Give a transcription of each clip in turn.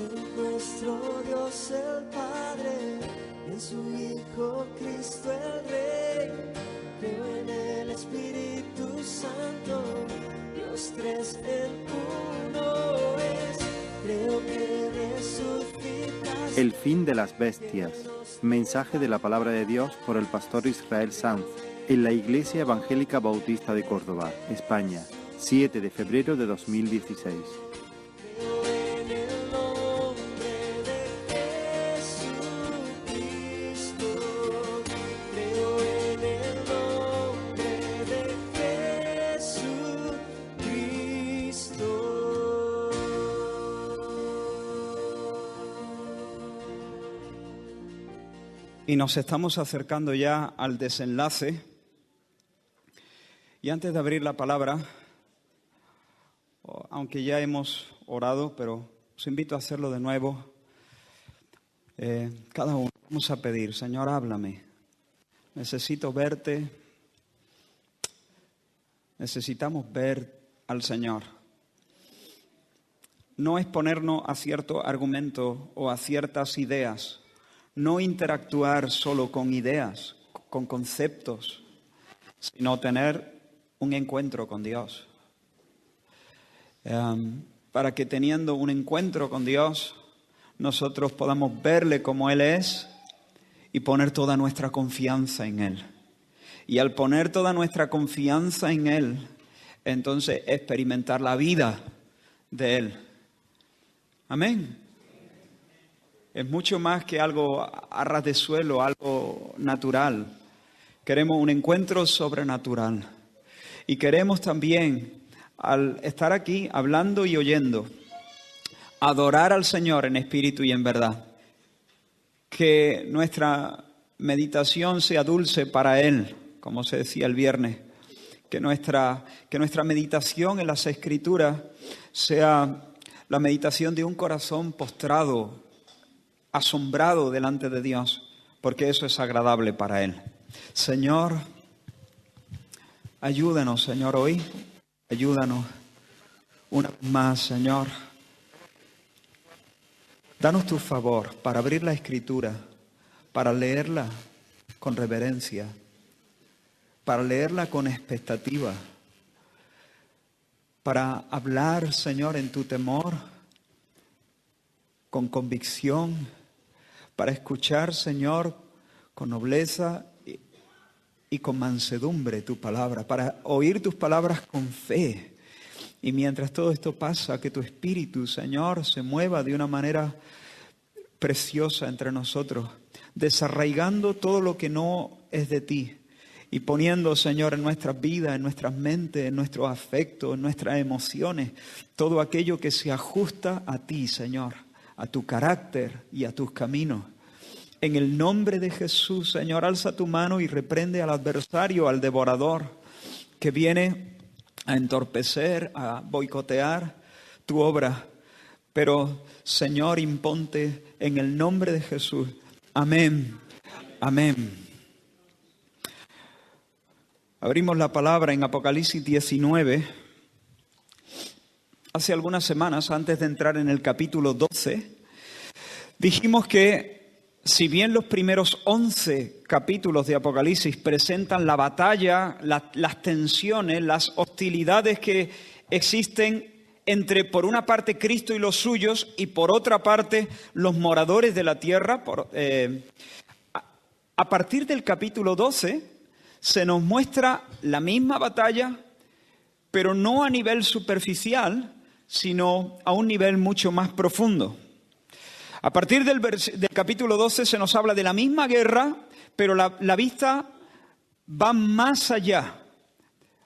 en nuestro Dios el Padre, en su Hijo Cristo el Rey. Creo en el Espíritu Santo, Dios tres en uno es. Creo que resucitaste. El fin de las bestias. Mensaje de la palabra de Dios por el pastor Israel Sanz en la Iglesia Evangélica Bautista de Córdoba, España, 7 de febrero de 2016. Y nos estamos acercando ya al desenlace. Y antes de abrir la palabra, aunque ya hemos orado, pero os invito a hacerlo de nuevo. Cada uno vamos a pedir: Señor, háblame. Necesito verte. Necesitamos ver al Señor. No exponernos a ciertos argumentos o a ciertas ideas. No interactuar solo con ideas, con conceptos, sino tener un encuentro con Dios. Para que teniendo un encuentro con Dios, nosotros podamos verle como Él es y poner toda nuestra confianza en Él. Y al poner toda nuestra confianza en Él, entonces experimentar la vida de Él. Amén. Es mucho más que algo a ras de suelo, algo natural. Queremos un encuentro sobrenatural. Y queremos también, al estar aquí hablando y oyendo, adorar al Señor en espíritu y en verdad. Que nuestra meditación sea dulce para Él, como se decía el viernes. Que nuestra meditación en las Escrituras sea la meditación de un corazón postrado, asombrado delante de Dios, porque eso es agradable para Él. Señor, ayúdanos, Señor, hoy. Ayúdanos una vez más, Señor. Danos tu favor para abrir la Escritura, para leerla con reverencia, para leerla con expectativa, para hablar, Señor, en tu temor, con convicción, para escuchar, Señor, con nobleza y con mansedumbre tu palabra, para oír tus palabras con fe. Y mientras todo esto pasa, que tu Espíritu, Señor, se mueva de una manera preciosa entre nosotros, desarraigando todo lo que no es de ti y poniendo, Señor, en nuestras vidas, en nuestras mentes, en nuestros afectos, en nuestras emociones, todo aquello que se ajusta a ti, Señor, a tu carácter y a tus caminos. En el nombre de Jesús, Señor, alza tu mano y reprende al adversario, al devorador, que viene a entorpecer, a boicotear tu obra. Pero, Señor, imponte en el nombre de Jesús. Amén. Amén. Abrimos la palabra en Apocalipsis 19. Hace algunas semanas, antes de entrar en el capítulo 12, dijimos que si bien los primeros 11 capítulos de Apocalipsis presentan la batalla, las tensiones, las hostilidades que existen entre, por una parte, Cristo y los suyos, y por otra parte, los moradores de la tierra, a partir del capítulo 12 se nos muestra la misma batalla, pero no a nivel superficial, sino a un nivel mucho más profundo. A partir del capítulo 12 se nos habla de la misma guerra, pero la vista va más allá,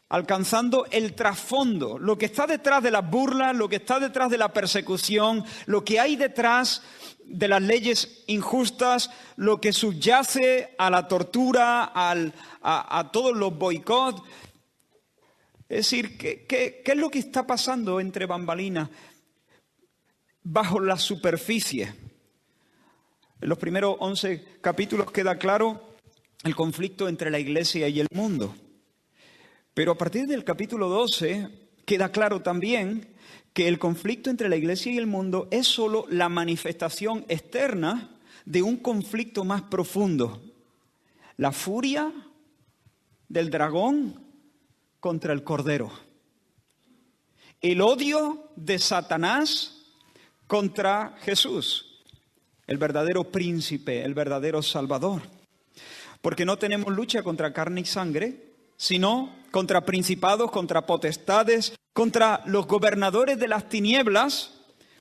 alcanzando el trasfondo, lo que está detrás de las burlas, lo que está detrás de la persecución, lo que hay detrás de las leyes injustas, lo que subyace a la tortura, a todos los boicots. Es decir, ¿qué es lo que está pasando entre bambalinas bajo la superficie? En los primeros 11 capítulos queda claro el conflicto entre la iglesia y el mundo. Pero a partir del capítulo 12 queda claro también que el conflicto entre la Iglesia y el mundo es solo la manifestación externa de un conflicto más profundo. La furia del dragón contra el Cordero. El odio de Satanás contra Jesús, el verdadero príncipe, el verdadero Salvador. Porque no tenemos lucha contra carne y sangre, sino contra principados, contra potestades, contra los gobernadores de las tinieblas,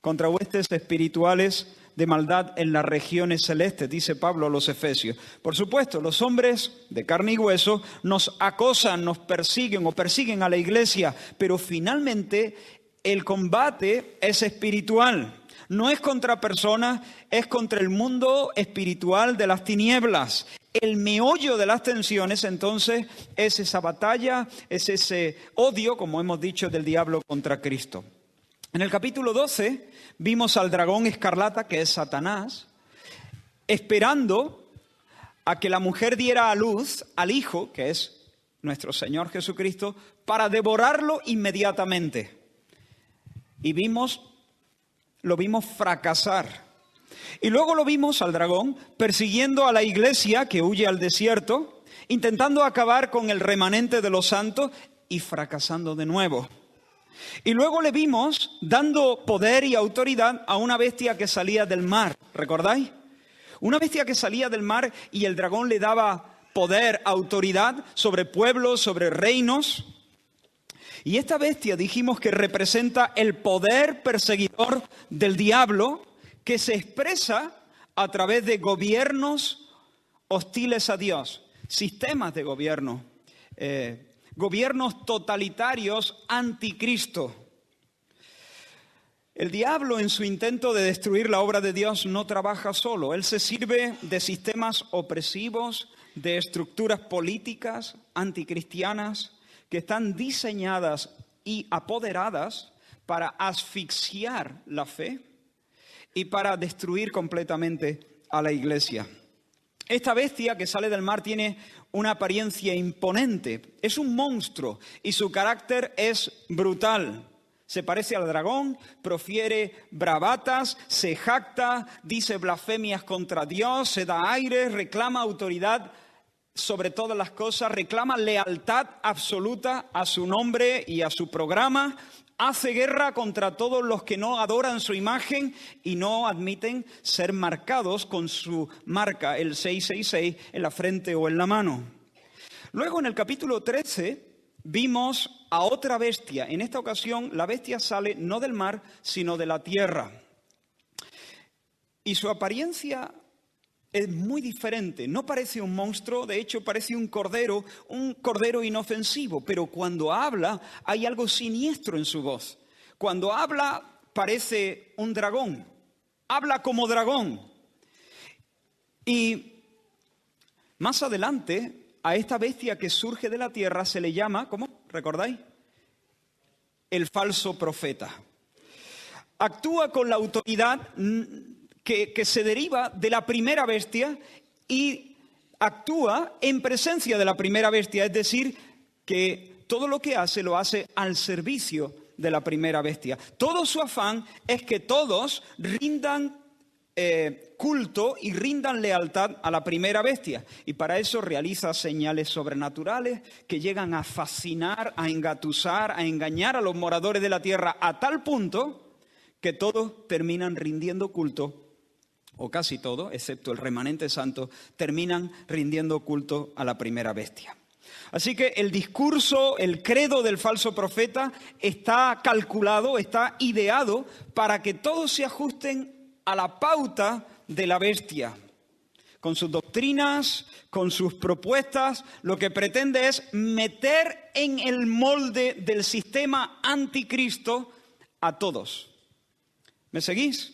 contra huestes espirituales de maldad en las regiones celestes, dice Pablo a los Efesios. Por supuesto, los hombres de carne y hueso nos acosan, nos persiguen o persiguen a la iglesia, pero finalmente el combate es espiritual. No es contra personas, es contra el mundo espiritual de las tinieblas. El meollo de las tensiones, entonces, es esa batalla, es ese odio, como hemos dicho, del diablo contra Cristo. En el capítulo 12 vimos al dragón escarlata, que es Satanás, esperando a que la mujer diera a luz al Hijo, que es nuestro Señor Jesucristo, para devorarlo inmediatamente. Y lo vimos fracasar. Y luego lo vimos al dragón persiguiendo a la iglesia que huye al desierto, intentando acabar con el remanente de los santos y fracasando de nuevo. Y luego le vimos dando poder y autoridad a una bestia que salía del mar, ¿recordáis? Una bestia que salía del mar y el dragón le daba poder, autoridad sobre pueblos, sobre reinos. Y esta bestia dijimos que representa el poder perseguidor del diablo que se expresa a través de gobiernos hostiles a Dios, sistemas de gobierno, gobiernos totalitarios anticristo. El diablo, en su intento de destruir la obra de Dios, no trabaja solo. Él se sirve de sistemas opresivos, de estructuras políticas anticristianas que están diseñadas y apoderadas para asfixiar la fe y para destruir completamente a la iglesia. Esta bestia que sale del mar tiene una apariencia imponente, es un monstruo y su carácter es brutal. Se parece al dragón, profiere bravatas, se jacta, dice blasfemias contra Dios, se da aire, reclama autoridad sobre todas las cosas, reclama lealtad absoluta a su nombre y a su programa, hace guerra contra todos los que no adoran su imagen y no admiten ser marcados con su marca, el 666, en la frente o en la mano. Luego, en el capítulo 13, vimos a otra bestia. En esta ocasión, la bestia sale no del mar, sino de la tierra. Y su apariencia es muy diferente. No parece un monstruo, de hecho parece un cordero inofensivo. Pero cuando habla, hay algo siniestro en su voz. Cuando habla, parece un dragón. Habla como dragón. Y más adelante, a esta bestia que surge de la tierra se le llama, ¿cómo? ¿Recordáis? El falso profeta. Actúa con la autoridad que se deriva de la primera bestia y actúa en presencia de la primera bestia, es decir, que todo lo que hace lo hace al servicio de la primera bestia. Todo su afán es que todos rindan culto y rindan lealtad a la primera bestia. Y para eso realiza señales sobrenaturales que llegan a fascinar, a engatusar, a engañar a los moradores de la tierra a tal punto que todos terminan rindiendo culto, o casi todo, excepto el remanente santo, terminan rindiendo culto a la primera bestia. Así que el discurso, el credo del falso profeta está calculado, está ideado para que todos se ajusten a la pauta de la bestia. Con sus doctrinas, con sus propuestas, lo que pretende es meter en el molde del sistema anticristo a todos. ¿Me seguís?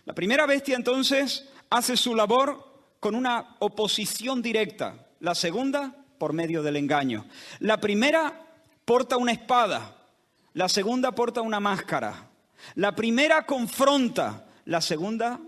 La primera bestia entonces hace su labor con una oposición directa. La segunda, por medio del engaño. La primera porta una espada. La segunda porta una máscara. La primera confronta. La segunda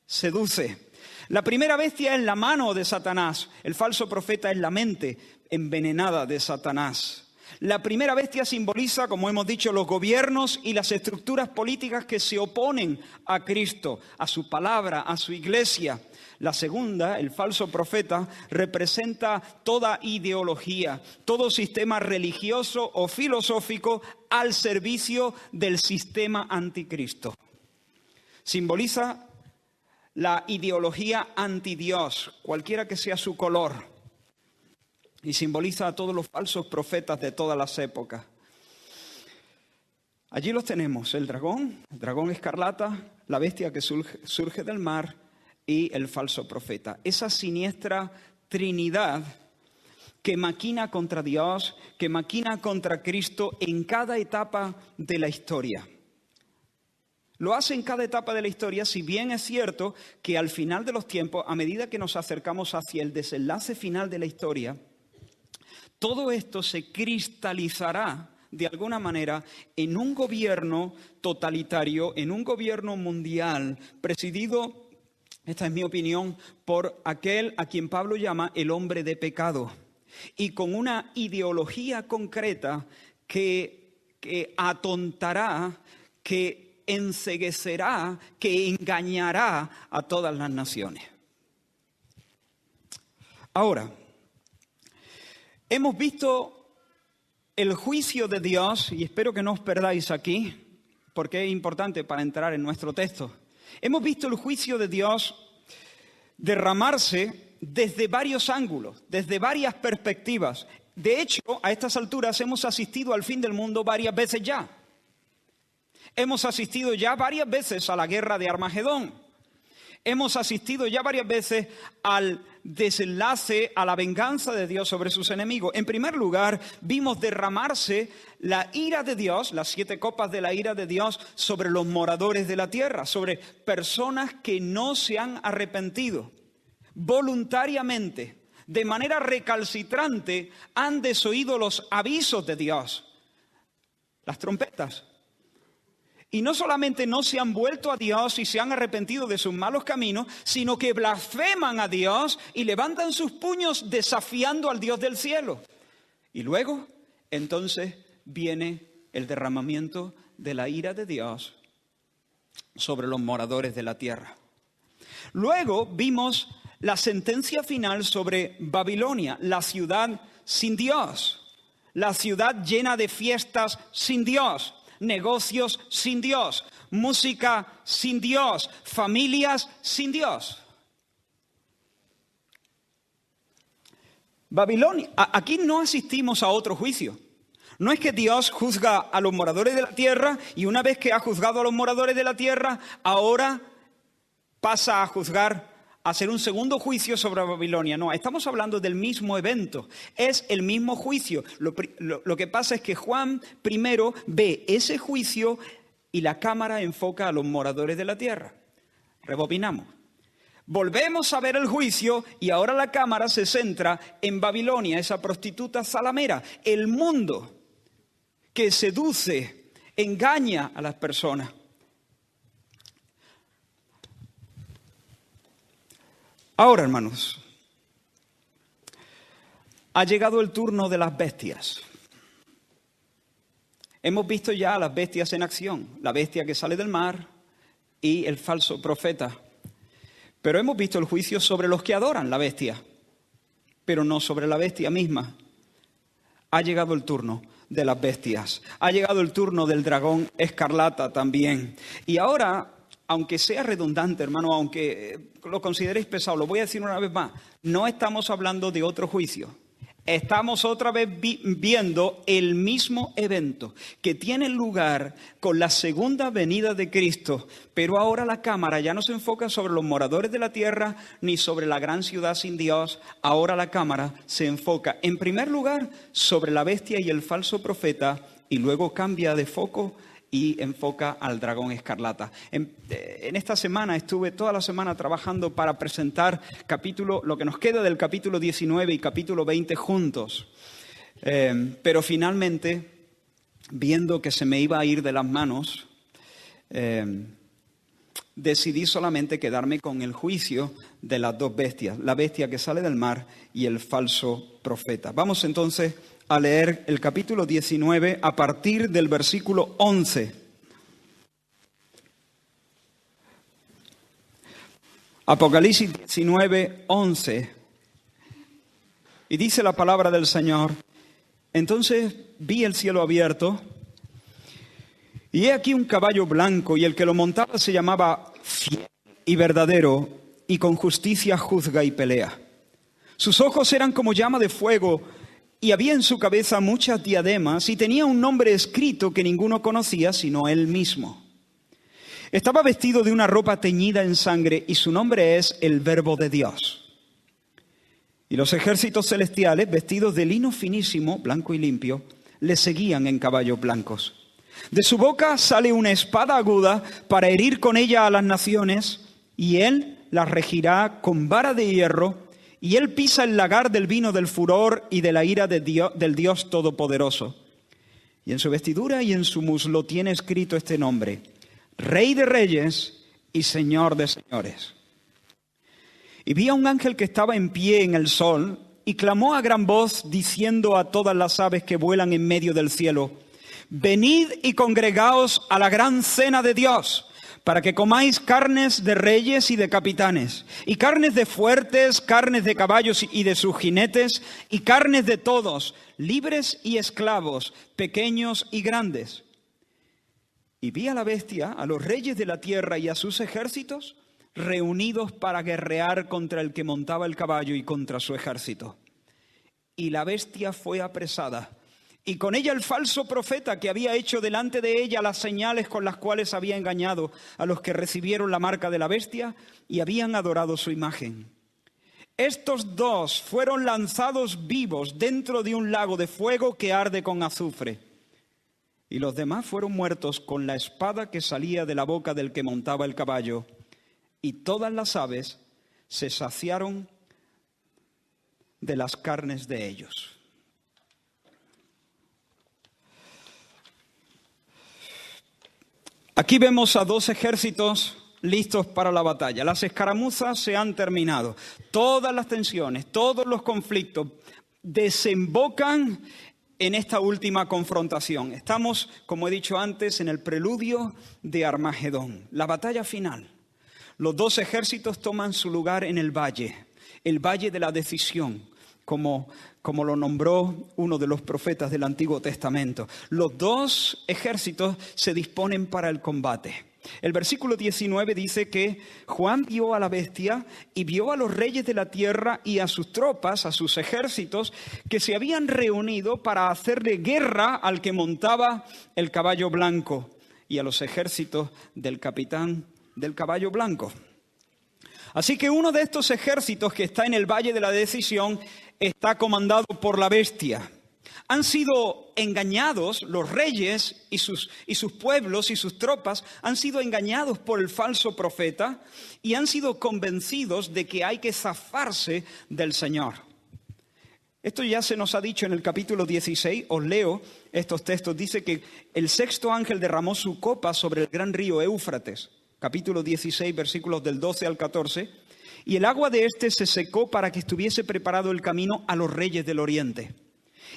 seduce. La primera bestia es la mano de Satanás. El falso profeta es la mente envenenada de Satanás. La primera bestia simboliza, como hemos dicho, los gobiernos y las estructuras políticas que se oponen a Cristo, a su palabra, a su iglesia. La segunda, el falso profeta, representa toda ideología, todo sistema religioso o filosófico al servicio del sistema anticristo. Simboliza la ideología antidios, cualquiera que sea su color. Y simboliza a todos los falsos profetas de todas las épocas. Allí los tenemos, el dragón escarlata, la bestia que surge del mar y el falso profeta. Esa siniestra trinidad que maquina contra Dios, que maquina contra Cristo en cada etapa de la historia. Lo hace en cada etapa de la historia, si bien es cierto que al final de los tiempos, a medida que nos acercamos hacia el desenlace final de la historia, todo esto se cristalizará de alguna manera en un gobierno totalitario, en un gobierno mundial presidido, esta es mi opinión, por aquel a quien Pablo llama el hombre de pecado, y con una ideología concreta que atontará, que enceguecerá, que engañará a todas las naciones. Ahora, hemos visto el juicio de Dios, y espero que no os perdáis aquí, porque es importante para entrar en nuestro texto. Hemos visto el juicio de Dios derramarse desde varios ángulos, desde varias perspectivas. De hecho, a estas alturas hemos asistido al fin del mundo varias veces ya. Hemos asistido ya varias veces a la guerra de Armagedón. Hemos asistido ya varias veces al desenlace, a la venganza de Dios sobre sus enemigos. En primer lugar, vimos derramarse la ira de Dios, las 7 copas de la ira de Dios sobre los moradores de la tierra, sobre personas que no se han arrepentido. Voluntariamente, de manera recalcitrante, han desoído los avisos de Dios, las trompetas. Y no solamente no se han vuelto a Dios y se han arrepentido de sus malos caminos, sino que blasfeman a Dios y levantan sus puños desafiando al Dios del cielo. Y luego, entonces, viene el derramamiento de la ira de Dios sobre los moradores de la tierra. Luego vimos la sentencia final sobre Babilonia, la ciudad sin Dios, la ciudad llena de fiestas sin Dios, negocios sin Dios, música sin Dios, familias sin Dios. Babilonia, aquí no asistimos a otro juicio. No es que Dios juzga a los moradores de la tierra y una vez que ha juzgado a los moradores de la tierra, ahora pasa a juzgar, a hacer un segundo juicio sobre Babilonia. No, estamos hablando del mismo evento. Es el mismo juicio. Lo que pasa es que Juan primero ve ese juicio y la cámara enfoca a los moradores de la tierra. Rebobinamos. Volvemos a ver el juicio y ahora la cámara se centra en Babilonia, esa prostituta zalamera, el mundo que seduce, engaña a las personas. Ahora, hermanos, ha llegado el turno de las bestias. Hemos visto ya a las bestias en acción, la bestia que sale del mar y el falso profeta. Pero hemos visto el juicio sobre los que adoran la bestia, pero no sobre la bestia misma. Ha llegado el turno de las bestias. Ha llegado el turno del dragón escarlata también. Y ahora, aunque sea redundante, hermano, aunque lo consideréis pesado, lo voy a decir una vez más, no estamos hablando de otro juicio. Estamos otra vez viendo el mismo evento que tiene lugar con la segunda venida de Cristo, pero ahora la cámara ya no se enfoca sobre los moradores de la tierra ni sobre la gran ciudad sin Dios. Ahora la cámara se enfoca en primer lugar sobre la bestia y el falso profeta y luego cambia de foco y enfoca al dragón escarlata. En esta semana estuve toda la semana trabajando para presentar lo que nos queda del capítulo 19 y capítulo 20 juntos. Pero finalmente, viendo que se me iba a ir de las manos, decidí solamente quedarme con el juicio de las dos bestias, la bestia que sale del mar y el falso profeta. Vamos entonces a leer el capítulo 19 a partir del versículo 11. Apocalipsis 19, 11. Y dice la palabra del Señor: entonces vi el cielo abierto, y he aquí un caballo blanco, y el que lo montaba se llamaba Fiel y Verdadero, y con justicia juzga y pelea. Sus ojos eran como llama de fuego, y había en su cabeza muchas diademas, y tenía un nombre escrito que ninguno conocía sino él mismo. Estaba vestido de una ropa teñida en sangre, y su nombre es el Verbo de Dios. Y los ejércitos celestiales, vestidos de lino finísimo, blanco y limpio, le seguían en caballos blancos. De su boca sale una espada aguda para herir con ella a las naciones, y él las regirá con vara de hierro, y él pisa el lagar del vino del furor y de la ira del Dios Todopoderoso. Y en su vestidura y en su muslo tiene escrito este nombre: Rey de Reyes y Señor de Señores. Y vi a un ángel que estaba en pie en el sol, y clamó a gran voz, diciendo a todas las aves que vuelan en medio del cielo: venid y congregaos a la gran cena de Dios, para que comáis carnes de reyes y de capitanes, y carnes de fuertes, carnes de caballos y de sus jinetes, y carnes de todos, libres y esclavos, pequeños y grandes. Y vi a la bestia, a los reyes de la tierra y a sus ejércitos, reunidos para guerrear contra el que montaba el caballo y contra su ejército. Y la bestia fue apresada, y con ella el falso profeta que había hecho delante de ella las señales con las cuales había engañado a los que recibieron la marca de la bestia y habían adorado su imagen. Estos dos fueron lanzados vivos dentro de un lago de fuego que arde con azufre. Y los demás fueron muertos con la espada que salía de la boca del que montaba el caballo. Y todas las aves se saciaron de las carnes de ellos. Aquí vemos a dos ejércitos listos para la batalla. Las escaramuzas se han terminado. Todas las tensiones, todos los conflictos desembocan en esta última confrontación. Estamos, como he dicho antes, en el preludio de Armagedón, la batalla final. Los dos ejércitos toman su lugar en el valle de la decisión, como lo nombró uno de los profetas del Antiguo Testamento. Los dos ejércitos se disponen para el combate. El versículo 19 dice que Juan vio a la bestia y vio a los reyes de la tierra y a sus tropas, a sus ejércitos, que se habían reunido para hacerle guerra al que montaba el caballo blanco y a los ejércitos del capitán del caballo blanco. Así que uno de estos ejércitos que está en el Valle de la Decisión está comandado por la bestia. Han sido engañados los reyes y sus pueblos y sus tropas, han sido engañados por el falso profeta y han sido convencidos de que hay que zafarse del Señor. Esto ya se nos ha dicho en el capítulo 16, os leo estos textos. Dice que el sexto ángel derramó su copa sobre el gran río Éufrates, capítulo 16, versículos del 12 al 14, y el agua de este se secó para que estuviese preparado el camino a los reyes del oriente.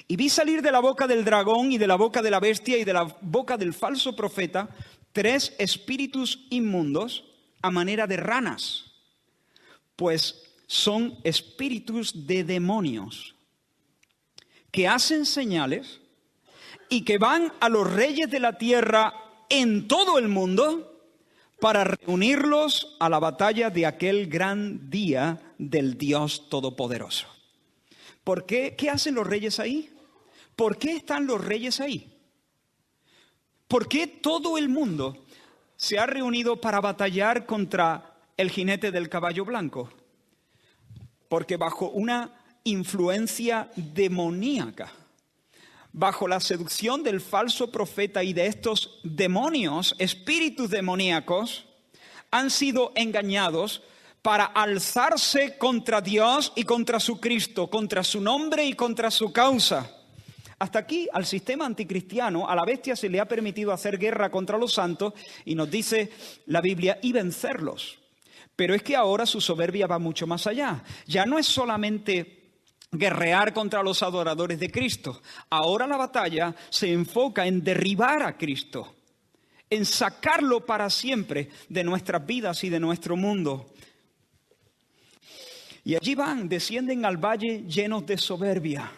Y vi salir de la boca del dragón y de la boca de la bestia y de la boca del falso profeta 3 espíritus inmundos a manera de ranas, pues son espíritus de demonios que hacen señales y que van a los reyes de la tierra en todo el mundo para reunirlos a la batalla de aquel gran día del Dios Todopoderoso. ¿Por qué? ¿Qué hacen los reyes ahí? ¿Por qué están los reyes ahí? ¿Por qué todo el mundo se ha reunido para batallar contra el jinete del caballo blanco? Porque bajo una influencia demoníaca, bajo la seducción del falso profeta y de estos demonios, espíritus demoníacos, han sido engañados para alzarse contra Dios y contra su Cristo, contra su nombre y contra su causa. Hasta aquí, al sistema anticristiano, a la bestia se le ha permitido hacer guerra contra los santos, y nos dice la Biblia, y vencerlos. Pero es que ahora su soberbia va mucho más allá. Ya no es solamente guerrear contra los adoradores de Cristo. Ahora la batalla se enfoca en derribar a Cristo, en sacarlo para siempre de nuestras vidas y de nuestro mundo. Y allí descienden al valle llenos de soberbia.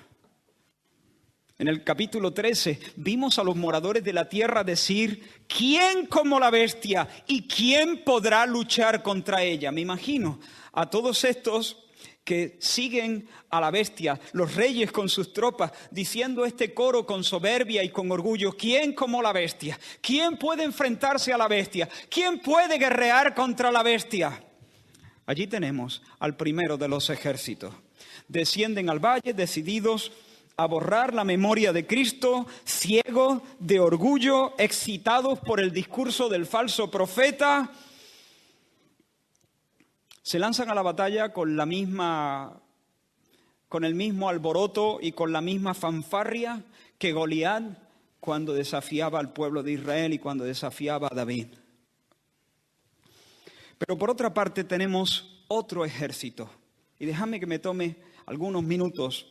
En el capítulo 13 vimos a los moradores de la tierra decir: ¿quién como la bestia? ¿Y quién podrá luchar contra ella? Me imagino a todos estos que siguen a la bestia, los reyes con sus tropas, diciendo este coro con soberbia y con orgullo: ¿quién como la bestia? ¿Quién puede enfrentarse a la bestia? ¿Quién puede guerrear contra la bestia? Allí tenemos al primero de los ejércitos. Descienden al valle decididos a borrar la memoria de Cristo, ciegos de orgullo, excitados por el discurso del falso profeta. Se lanzan a la batalla con el mismo alboroto y con la misma fanfarria que Goliat cuando desafiaba al pueblo de Israel y cuando desafiaba a David. Pero por otra parte tenemos otro ejército. Y déjame que me tome algunos minutos,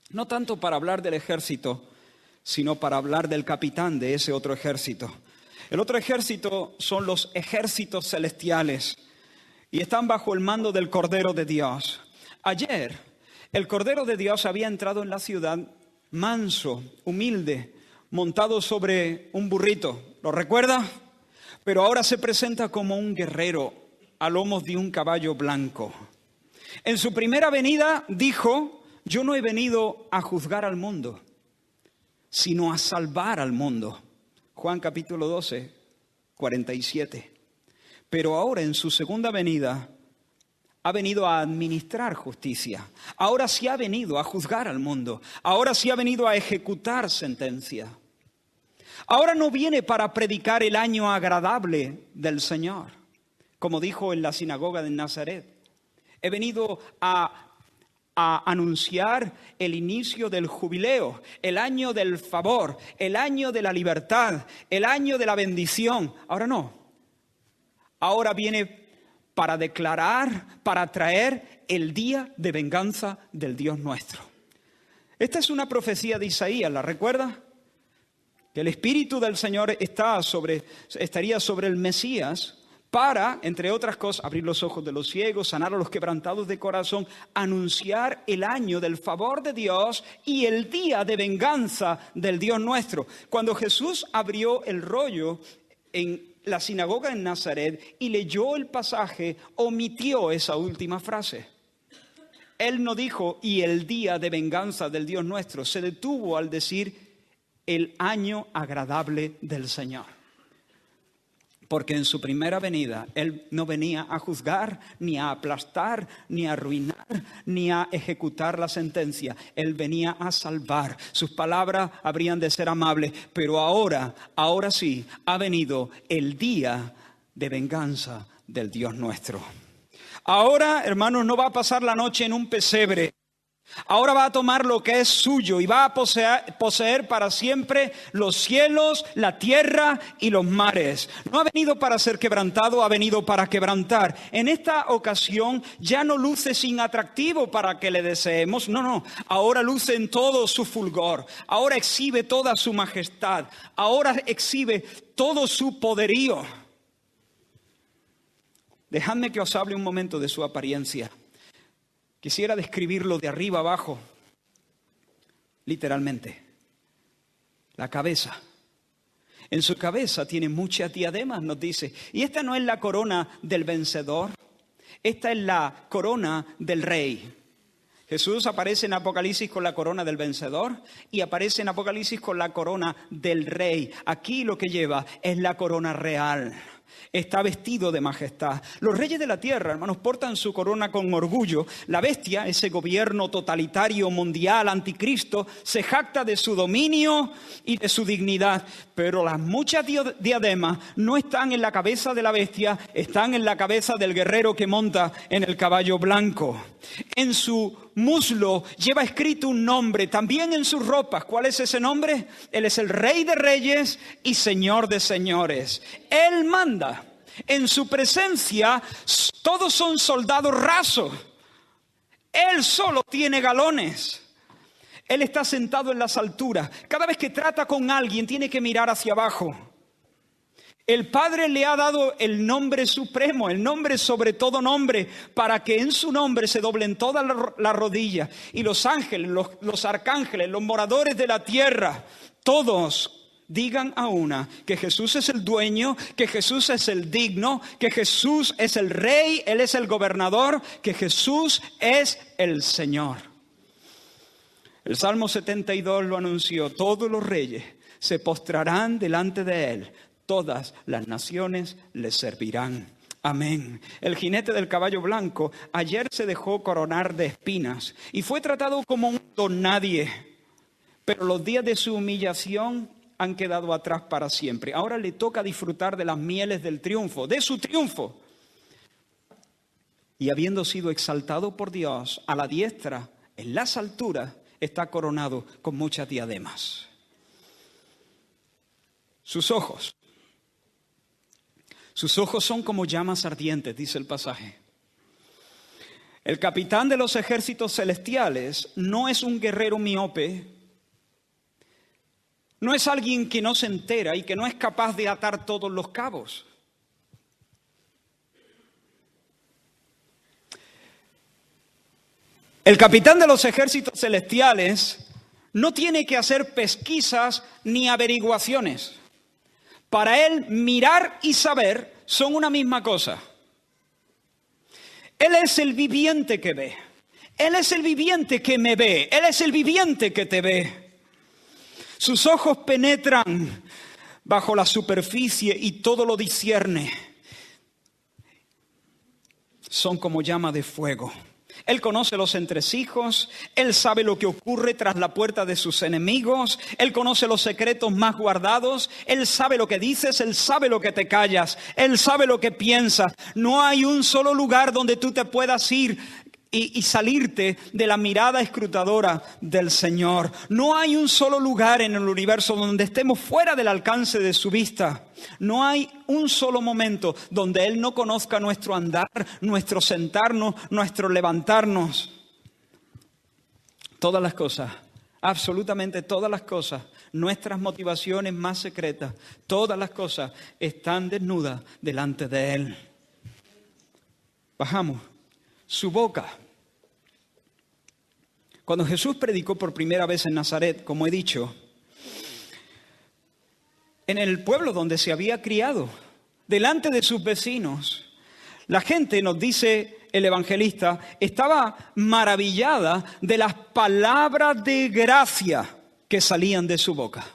no tanto para hablar del ejército, sino para hablar del capitán de ese otro ejército. El otro ejército son los ejércitos celestiales y están bajo el mando del Cordero de Dios. Ayer, el Cordero de Dios había entrado en la ciudad manso, humilde, montado sobre un burrito. ¿Lo recuerda? Pero ahora se presenta como un guerrero a lomos de un caballo blanco. En su primera venida dijo: yo no he venido a juzgar al mundo, sino a salvar al mundo. Juan capítulo 12, 47. Pero ahora en su segunda venida ha venido a administrar justicia. Ahora sí ha venido a juzgar al mundo. Ahora sí ha venido a ejecutar sentencia. Ahora no viene para predicar el año agradable del Señor, como dijo en la sinagoga de Nazaret. He venido a anunciar el inicio del jubileo, el año del favor, el año de la libertad, el año de la bendición. Ahora no. Ahora viene para declarar, para traer el día de venganza del Dios nuestro. Esta es una profecía de Isaías, ¿la recuerda? Que el Espíritu del Señor estaría sobre el Mesías para, entre otras cosas, abrir los ojos de los ciegos, sanar a los quebrantados de corazón, anunciar el año del favor de Dios y el día de venganza del Dios nuestro. Cuando Jesús abrió el rollo en la sinagoga en Nazaret y leyó el pasaje, omitió esa última frase. Él no dijo: y el día de venganza del Dios nuestro. Se detuvo al decir: el año agradable del Señor. Porque en su primera venida Él no venía a juzgar, ni a aplastar, ni a arruinar, ni a ejecutar la sentencia. Él venía a salvar. Sus palabras habrían de ser amables, pero ahora sí ha venido el día de venganza del Dios nuestro. Ahora, hermanos, no va a pasar la noche en un pesebre. Ahora va a tomar lo que es suyo y va a poseer para siempre los cielos, la tierra y los mares. No ha venido para ser quebrantado, ha venido para quebrantar. En esta ocasión ya no luce sin atractivo para que le deseemos. No. Ahora luce en todo su fulgor. Ahora exhibe toda su majestad. Ahora exhibe todo su poderío. Dejadme que os hable un momento de su apariencia. Quisiera describirlo de arriba abajo, literalmente. La cabeza. En su cabeza tiene muchas diademas, nos dice. Y esta no es la corona del vencedor, esta es la corona del rey. Jesús aparece en Apocalipsis con la corona del vencedor y aparece en Apocalipsis con la corona del rey. Aquí lo que lleva es la corona real. Está vestido de majestad. Los reyes de la tierra, hermanos, portan su corona con orgullo. La bestia, ese gobierno totalitario mundial anticristo, se jacta de su dominio y de su dignidad. Pero las muchas diademas no están en la cabeza de la bestia, están en la cabeza del guerrero que monta en el caballo blanco. En su muslo lleva escrito un nombre, también en sus ropas. ¿Cuál es ese nombre? Él es el Rey de Reyes y Señor de Señores. Él manda. En su presencia todos son soldados rasos. Él solo tiene galones. Él está sentado en las alturas. Cada vez que trata con alguien tiene que mirar hacia abajo. El Padre le ha dado el nombre supremo, el nombre sobre todo nombre, para que en su nombre se doblen todas las rodillas. Y los ángeles, los arcángeles, los moradores de la tierra, todos digan a una que Jesús es el dueño, que Jesús es el digno, que Jesús es el rey, Él es el gobernador, que Jesús es el Señor. El Salmo 72 lo anunció: todos los reyes se postrarán delante de Él. Todas las naciones le servirán. Amén. El jinete del caballo blanco ayer se dejó coronar de espinas y fue tratado como un don nadie. Pero los días de su humillación han quedado atrás para siempre. Ahora le toca disfrutar de las mieles del triunfo, de su triunfo. Y habiendo sido exaltado por Dios a la diestra, en las alturas, está coronado con muchas diademas. Sus ojos son como llamas ardientes, dice el pasaje. El capitán de los ejércitos celestiales no es un guerrero miope, no es alguien que no se entera y que no es capaz de atar todos los cabos. El capitán de los ejércitos celestiales no tiene que hacer pesquisas ni averiguaciones. Para él, mirar y saber son una misma cosa. Él es el viviente que ve. Él es el viviente que me ve. Él es el viviente que te ve. Sus ojos penetran bajo la superficie y todo lo discierne. Son como llama de fuego. Él conoce los entresijos, Él sabe lo que ocurre tras la puerta de sus enemigos, Él conoce los secretos más guardados, Él sabe lo que dices, Él sabe lo que te callas, Él sabe lo que piensas. No hay un solo lugar donde tú te puedas ir y salirte de la mirada escrutadora del Señor. No hay un solo lugar en el universo donde estemos fuera del alcance de su vista. No hay un solo momento donde Él no conozca nuestro andar, nuestro sentarnos, nuestro levantarnos. Todas las cosas, absolutamente todas las cosas, nuestras motivaciones más secretas, todas las cosas están desnudas delante de Él. Bajamos. Su boca. Cuando Jesús predicó por primera vez en Nazaret, como he dicho, en el pueblo donde se había criado, delante de sus vecinos, la gente, nos dice el evangelista, estaba maravillada de las palabras de gracia que salían de su boca.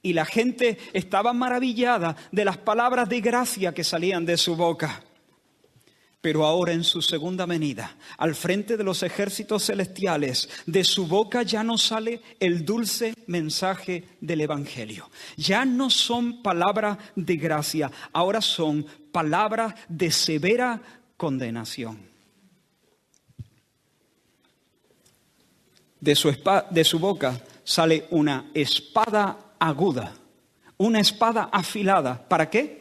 Y la gente estaba maravillada de las palabras de gracia que salían de su boca. Pero ahora en su segunda venida, al frente de los ejércitos celestiales, de su boca ya no sale el dulce mensaje del Evangelio. Ya no son palabras de gracia, ahora son palabras de severa condenación. De su boca sale una espada aguda, una espada afilada. ¿Para qué?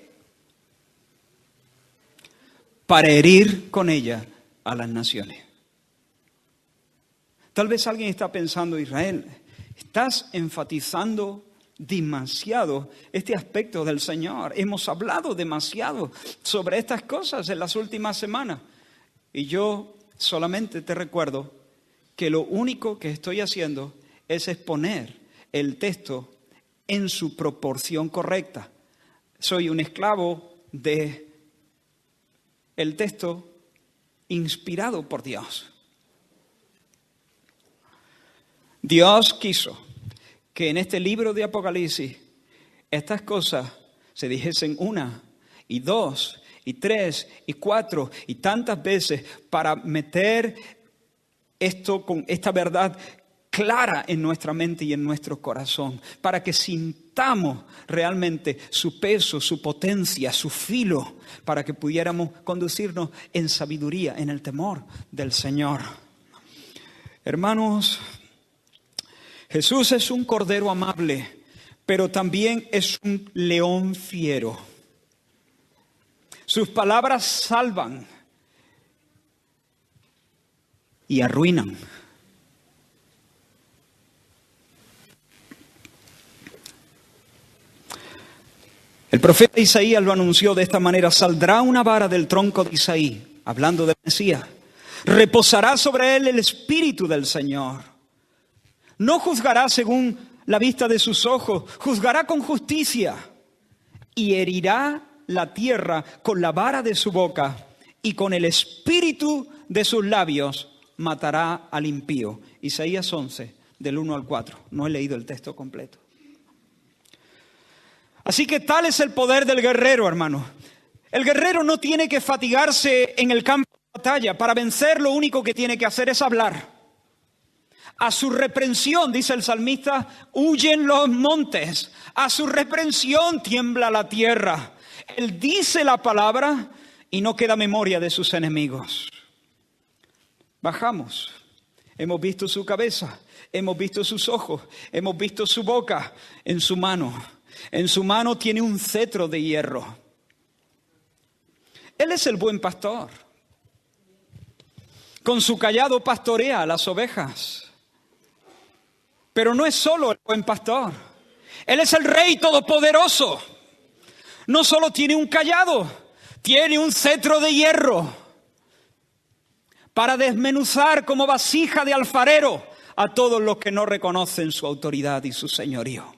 Para herir con ella a las naciones. Tal vez alguien está pensando: Israel, estás enfatizando demasiado este aspecto del Señor. Hemos hablado demasiado sobre estas cosas en las últimas semanas. Y yo solamente te recuerdo que lo único que estoy haciendo es exponer el texto en su proporción correcta. Soy un esclavo de el texto inspirado por Dios. Dios quiso que en este libro de Apocalipsis estas cosas se dijesen una y dos y tres y cuatro y tantas veces para meter esto con esta verdad clara en nuestra mente y en nuestro corazón, para que sintamos realmente su peso, su potencia, su filo, para que pudiéramos conducirnos en sabiduría, en el temor del Señor. Hermanos, Jesús es un cordero amable, pero también es un león fiero. Sus palabras salvan y arruinan. El profeta Isaías lo anunció de esta manera: saldrá una vara del tronco de Isaí, hablando del Mesías. Reposará sobre él el espíritu del Señor. No juzgará según la vista de sus ojos, juzgará con justicia y herirá la tierra con la vara de su boca y con el espíritu de sus labios matará al impío. Isaías 11, del 1 al 4. No he leído el texto completo. Así que tal es el poder del guerrero, hermano. El guerrero no tiene que fatigarse en el campo de batalla. Para vencer lo único que tiene que hacer es hablar. A su reprensión, dice el salmista, huyen los montes. A su reprensión tiembla la tierra. Él dice la palabra y no queda memoria de sus enemigos. Bajamos. Hemos visto su cabeza, hemos visto sus ojos, hemos visto su boca. En su mano tiene un cetro de hierro. Él es el buen pastor. Con su cayado pastorea a las ovejas. Pero no es solo el buen pastor. Él es el Rey Todopoderoso. No solo tiene un cayado, tiene un cetro de hierro para desmenuzar como vasija de alfarero a todos los que no reconocen su autoridad y su señorío.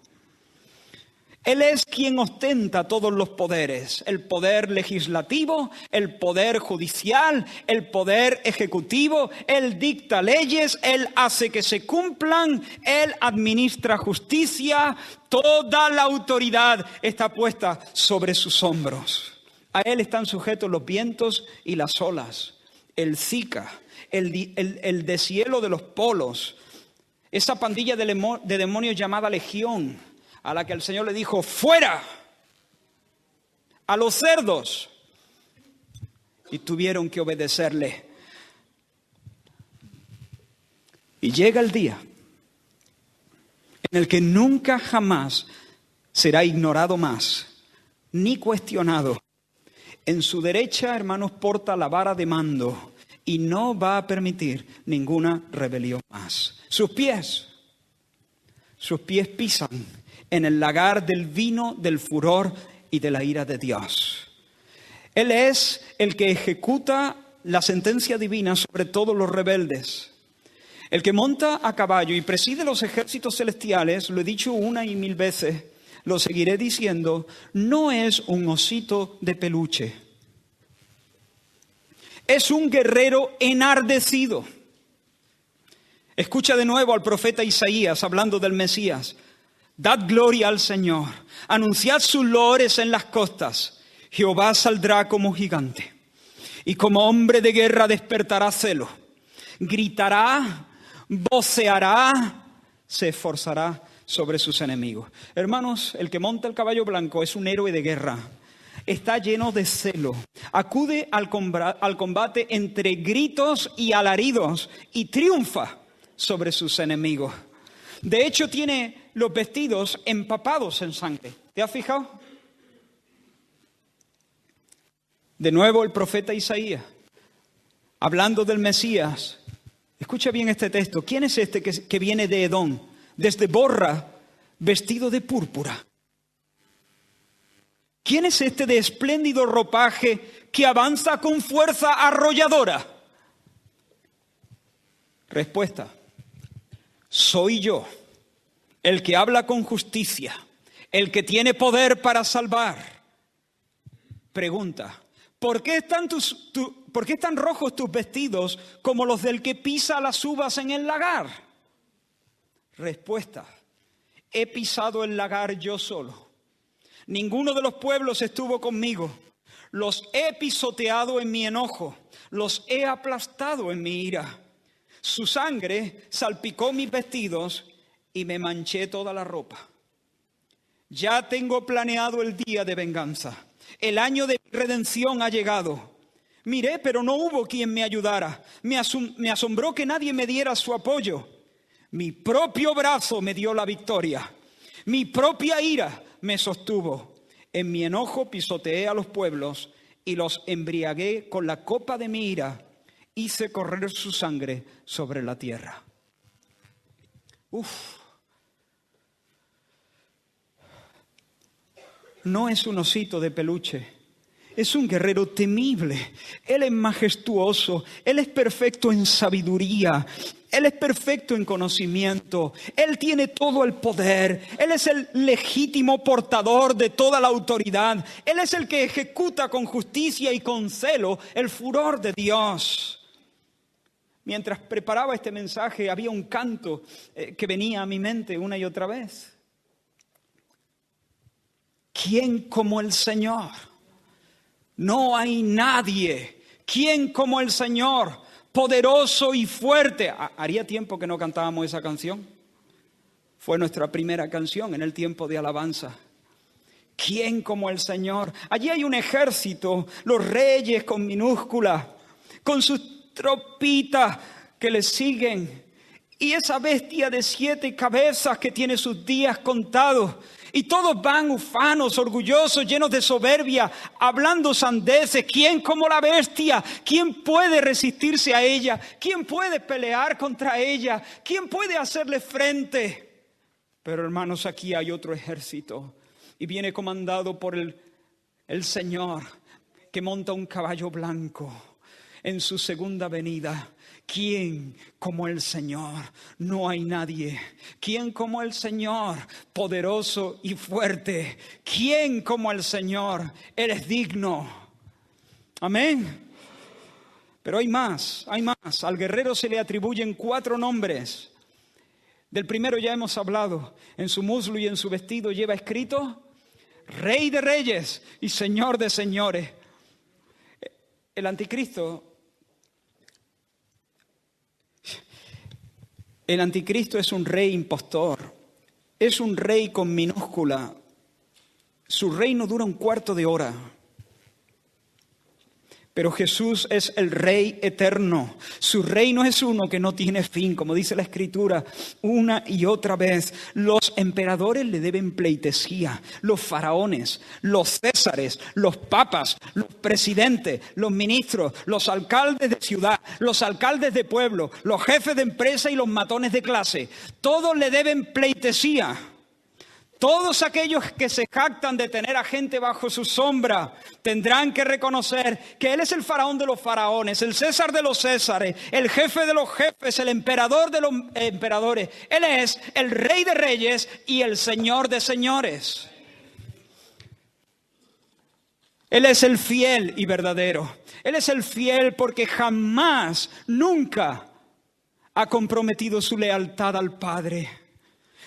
Él es quien ostenta todos los poderes, el poder legislativo, el poder judicial, el poder ejecutivo. Él dicta leyes, Él hace que se cumplan, Él administra justicia. Toda la autoridad está puesta sobre sus hombros. A Él están sujetos los vientos y las olas, el Zika, el deshielo de los polos, esa pandilla de demonios llamada Legión, a la que el Señor le dijo: ¡fuera! A los cerdos. Y tuvieron que obedecerle. Y llega el día en el que nunca jamás será ignorado más, ni cuestionado. En su derecha, hermanos, porta la vara de mando y no va a permitir ninguna rebelión más. Sus pies pisan en el lagar del vino, del furor y de la ira de Dios. Él es el que ejecuta la sentencia divina sobre todos los rebeldes. El que monta a caballo y preside los ejércitos celestiales, lo he dicho una y mil veces, lo seguiré diciendo, no es un osito de peluche. Es un guerrero enardecido. Escucha de nuevo al profeta Isaías hablando del Mesías. Dad gloria al Señor, anunciad sus loores en las costas. Jehová saldrá como gigante y como hombre de guerra despertará celo. Gritará, voceará, se esforzará sobre sus enemigos. Hermanos, el que monta el caballo blanco es un héroe de guerra. Está lleno de celo. Acude al combate entre gritos y alaridos y triunfa sobre sus enemigos. De hecho, tiene los vestidos empapados en sangre. ¿Te has fijado? De nuevo el profeta Isaías, hablando del Mesías. Escucha bien este texto. ¿Quién es este que viene de Edom, desde Borra, vestido de púrpura? ¿Quién es este de espléndido ropaje que avanza con fuerza arrolladora? Respuesta: soy yo, el que habla con justicia, el que tiene poder para salvar. Pregunta: ¿por qué están rojos tus vestidos como los del que pisa las uvas en el lagar? Respuesta: he pisado el lagar yo solo. Ninguno de los pueblos estuvo conmigo. Los he pisoteado en mi enojo, los he aplastado en mi ira. Su sangre salpicó mis vestidos y me manché toda la ropa. Ya tengo planeado el día de venganza. El año de redención ha llegado. Miré, pero no hubo quien me ayudara. Me asombró que nadie me diera su apoyo. Mi propio brazo me dio la victoria. Mi propia ira me sostuvo. En mi enojo pisoteé a los pueblos y los embriagué con la copa de mi ira. hice correr su sangre sobre la tierra. No es un osito de peluche, es un guerrero temible. Él es majestuoso, Él es perfecto en sabiduría, Él es perfecto en conocimiento, Él tiene todo el poder, Él es el legítimo portador de toda la autoridad, Él es el que ejecuta con justicia y con celo el furor de Dios. Mientras preparaba este mensaje había un canto que venía a mi mente una y otra vez. ¿Quién como el Señor? No hay nadie. ¿Quién como el Señor? Poderoso y fuerte. Haría tiempo que no cantábamos esa canción. Fue nuestra primera canción en el tiempo de alabanza. ¿Quién como el Señor? Allí hay un ejército, los reyes con minúscula, con sus tropitas que le siguen. Y esa bestia de 7 cabezas que tiene sus días contados. Y todos van ufanos, orgullosos, llenos de soberbia, hablando sandeces. ¿Quién como la bestia? ¿Quién puede resistirse a ella? ¿Quién puede pelear contra ella? ¿Quién puede hacerle frente? Pero hermanos, aquí hay otro ejército. Y viene comandado por el Señor, que monta un caballo blanco en su segunda venida. ¿Quién como el Señor? No hay nadie. ¿Quién como el Señor? Poderoso y fuerte. ¿Quién como el Señor? Él es digno. Amén. Pero hay más, hay más. Al guerrero se le atribuyen 4 nombres. Del primero ya hemos hablado. En su muslo y en su vestido lleva escrito Rey de Reyes y Señor de Señores. El anticristo es un rey impostor, es un rey con minúscula. Su reino dura un cuarto de hora. Pero Jesús es el Rey eterno. Su reino es uno que no tiene fin, como dice la Escritura una y otra vez. Los emperadores le deben pleitesía, los faraones, los césares, los papas, los presidentes, los ministros, los alcaldes de ciudad, los alcaldes de pueblo, los jefes de empresa y los matones de clase. Todos le deben pleitesía. Todos aquellos que se jactan de tener a gente bajo su sombra tendrán que reconocer que Él es el faraón de los faraones, el César de los césares, el jefe de los jefes, el emperador de los emperadores. Él es el Rey de reyes y el Señor de señores. Él es el fiel y verdadero. Él es el fiel porque jamás, nunca ha comprometido su lealtad al Padre.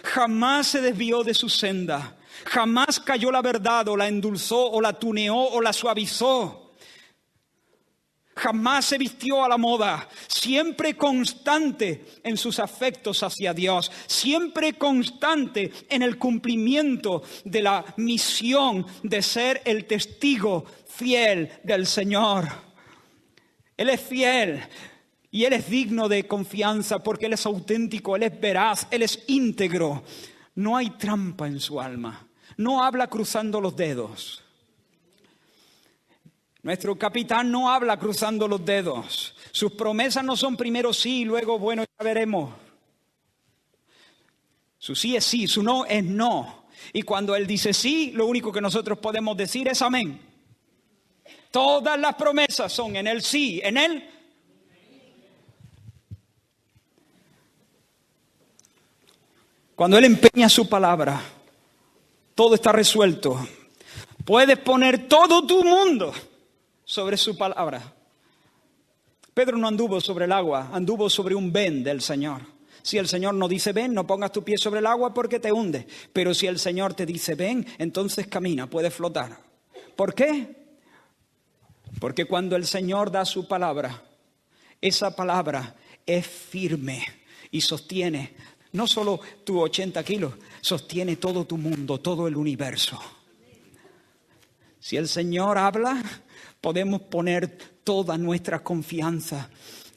Jamás se desvió de su senda, jamás cayó la verdad o la endulzó o la tuneó o la suavizó. Jamás se vistió a la moda, siempre constante en sus afectos hacia Dios, siempre constante en el cumplimiento de la misión de ser el testigo fiel del Señor. Él es fiel. Y Él es digno de confianza porque Él es auténtico, Él es veraz, Él es íntegro. No hay trampa en su alma. No habla cruzando los dedos. Nuestro capitán no habla cruzando los dedos. Sus promesas no son primero sí y luego bueno, ya veremos. Su sí es sí, su no es no. Y cuando Él dice sí, lo único que nosotros podemos decir es amén. Todas las promesas son en el sí, en Él. Cuando Él empeña su palabra, todo está resuelto. Puedes poner todo tu mundo sobre su palabra. Pedro no anduvo sobre el agua, anduvo sobre un ven del Señor. Si el Señor no dice ven, no pongas tu pie sobre el agua porque te hunde. Pero si el Señor te dice ven, entonces camina, puedes flotar. ¿Por qué? Porque cuando el Señor da su palabra, esa palabra es firme y sostiene no solo tus 80 kilos, sostiene todo tu mundo, todo el universo. Si el Señor habla, podemos poner toda nuestra confianza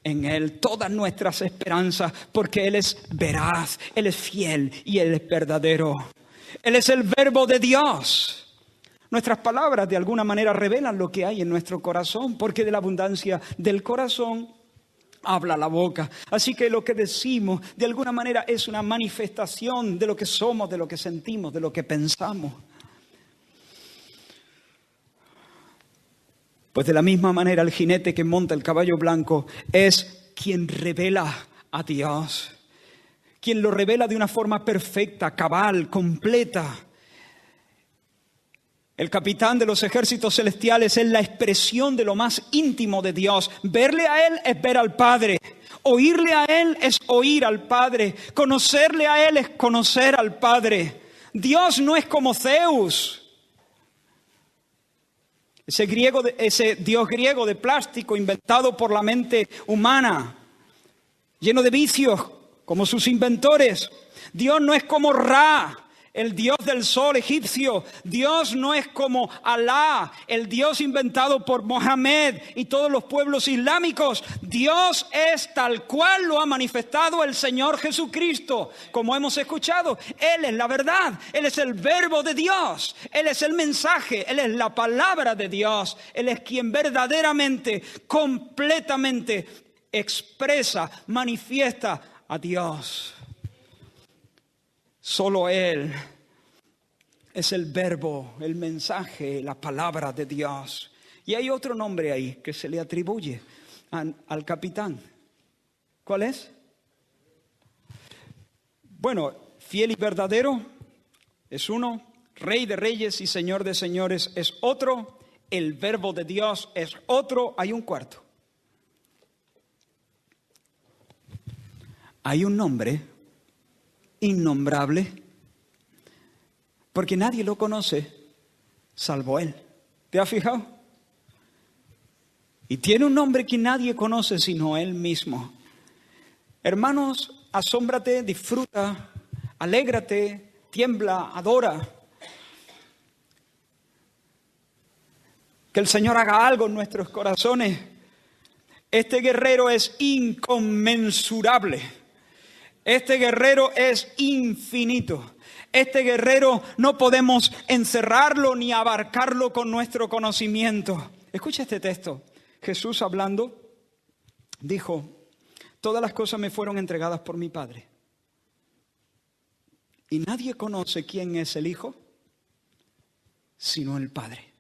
en Él, todas nuestras esperanzas, porque Él es veraz, Él es fiel y Él es verdadero. Él es el verbo de Dios. Nuestras palabras de alguna manera revelan lo que hay en nuestro corazón, porque de la abundancia del corazón habla la boca. Así que lo que decimos de alguna manera es una manifestación de lo que somos, de lo que sentimos, de lo que pensamos. Pues de la misma manera el jinete que monta el caballo blanco es quien revela a Dios, quien lo revela de una forma perfecta, cabal, completa. El capitán de los ejércitos celestiales es la expresión de lo más íntimo de Dios. Verle a Él es ver al Padre. Oírle a Él es oír al Padre. Conocerle a Él es conocer al Padre. Dios no es como Zeus, ese dios griego de plástico inventado por la mente humana, lleno de vicios como sus inventores. Dios no es como Ra, el dios del sol egipcio. Dios no es como Alá, el dios inventado por Mohammed y todos los pueblos islámicos. Dios es tal cual lo ha manifestado el Señor Jesucristo. Como hemos escuchado, Él es la verdad, Él es el verbo de Dios, Él es el mensaje, Él es la palabra de Dios. Él es quien verdaderamente, completamente expresa, manifiesta a Dios. Solo Él es el verbo, el mensaje, la palabra de Dios. Y hay otro nombre ahí que se le atribuye al capitán. ¿Cuál es? Bueno, fiel y verdadero es uno, Rey de reyes y Señor de señores es otro, el verbo de Dios es otro, hay un cuarto. Hay un nombre innombrable, porque nadie lo conoce salvo Él. ¿Te has fijado? Y tiene un nombre que nadie conoce sino Él mismo. Hermanos, asómbrate, disfruta, alégrate, tiembla, adora. Que el Señor haga algo en nuestros corazones. Este guerrero es inconmensurable. Este guerrero es infinito. Este guerrero no podemos encerrarlo ni abarcarlo con nuestro conocimiento. Escucha este texto. Jesús hablando dijo: todas las cosas me fueron entregadas por mi Padre. Y nadie conoce quién es el Hijo sino el Padre.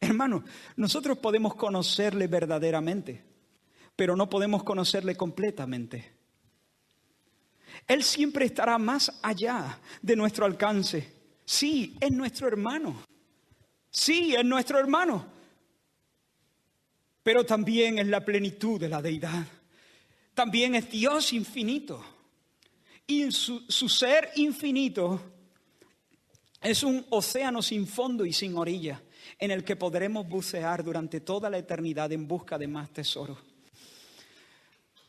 Hermano, nosotros podemos conocerle verdaderamente, pero no podemos conocerle completamente. Él siempre estará más allá de nuestro alcance. Sí, es nuestro hermano. Sí, es nuestro hermano. Pero también es la plenitud de la deidad. También es Dios infinito. Y su ser infinito es un océano sin fondo y sin orilla, en el que podremos bucear durante toda la eternidad en busca de más tesoros.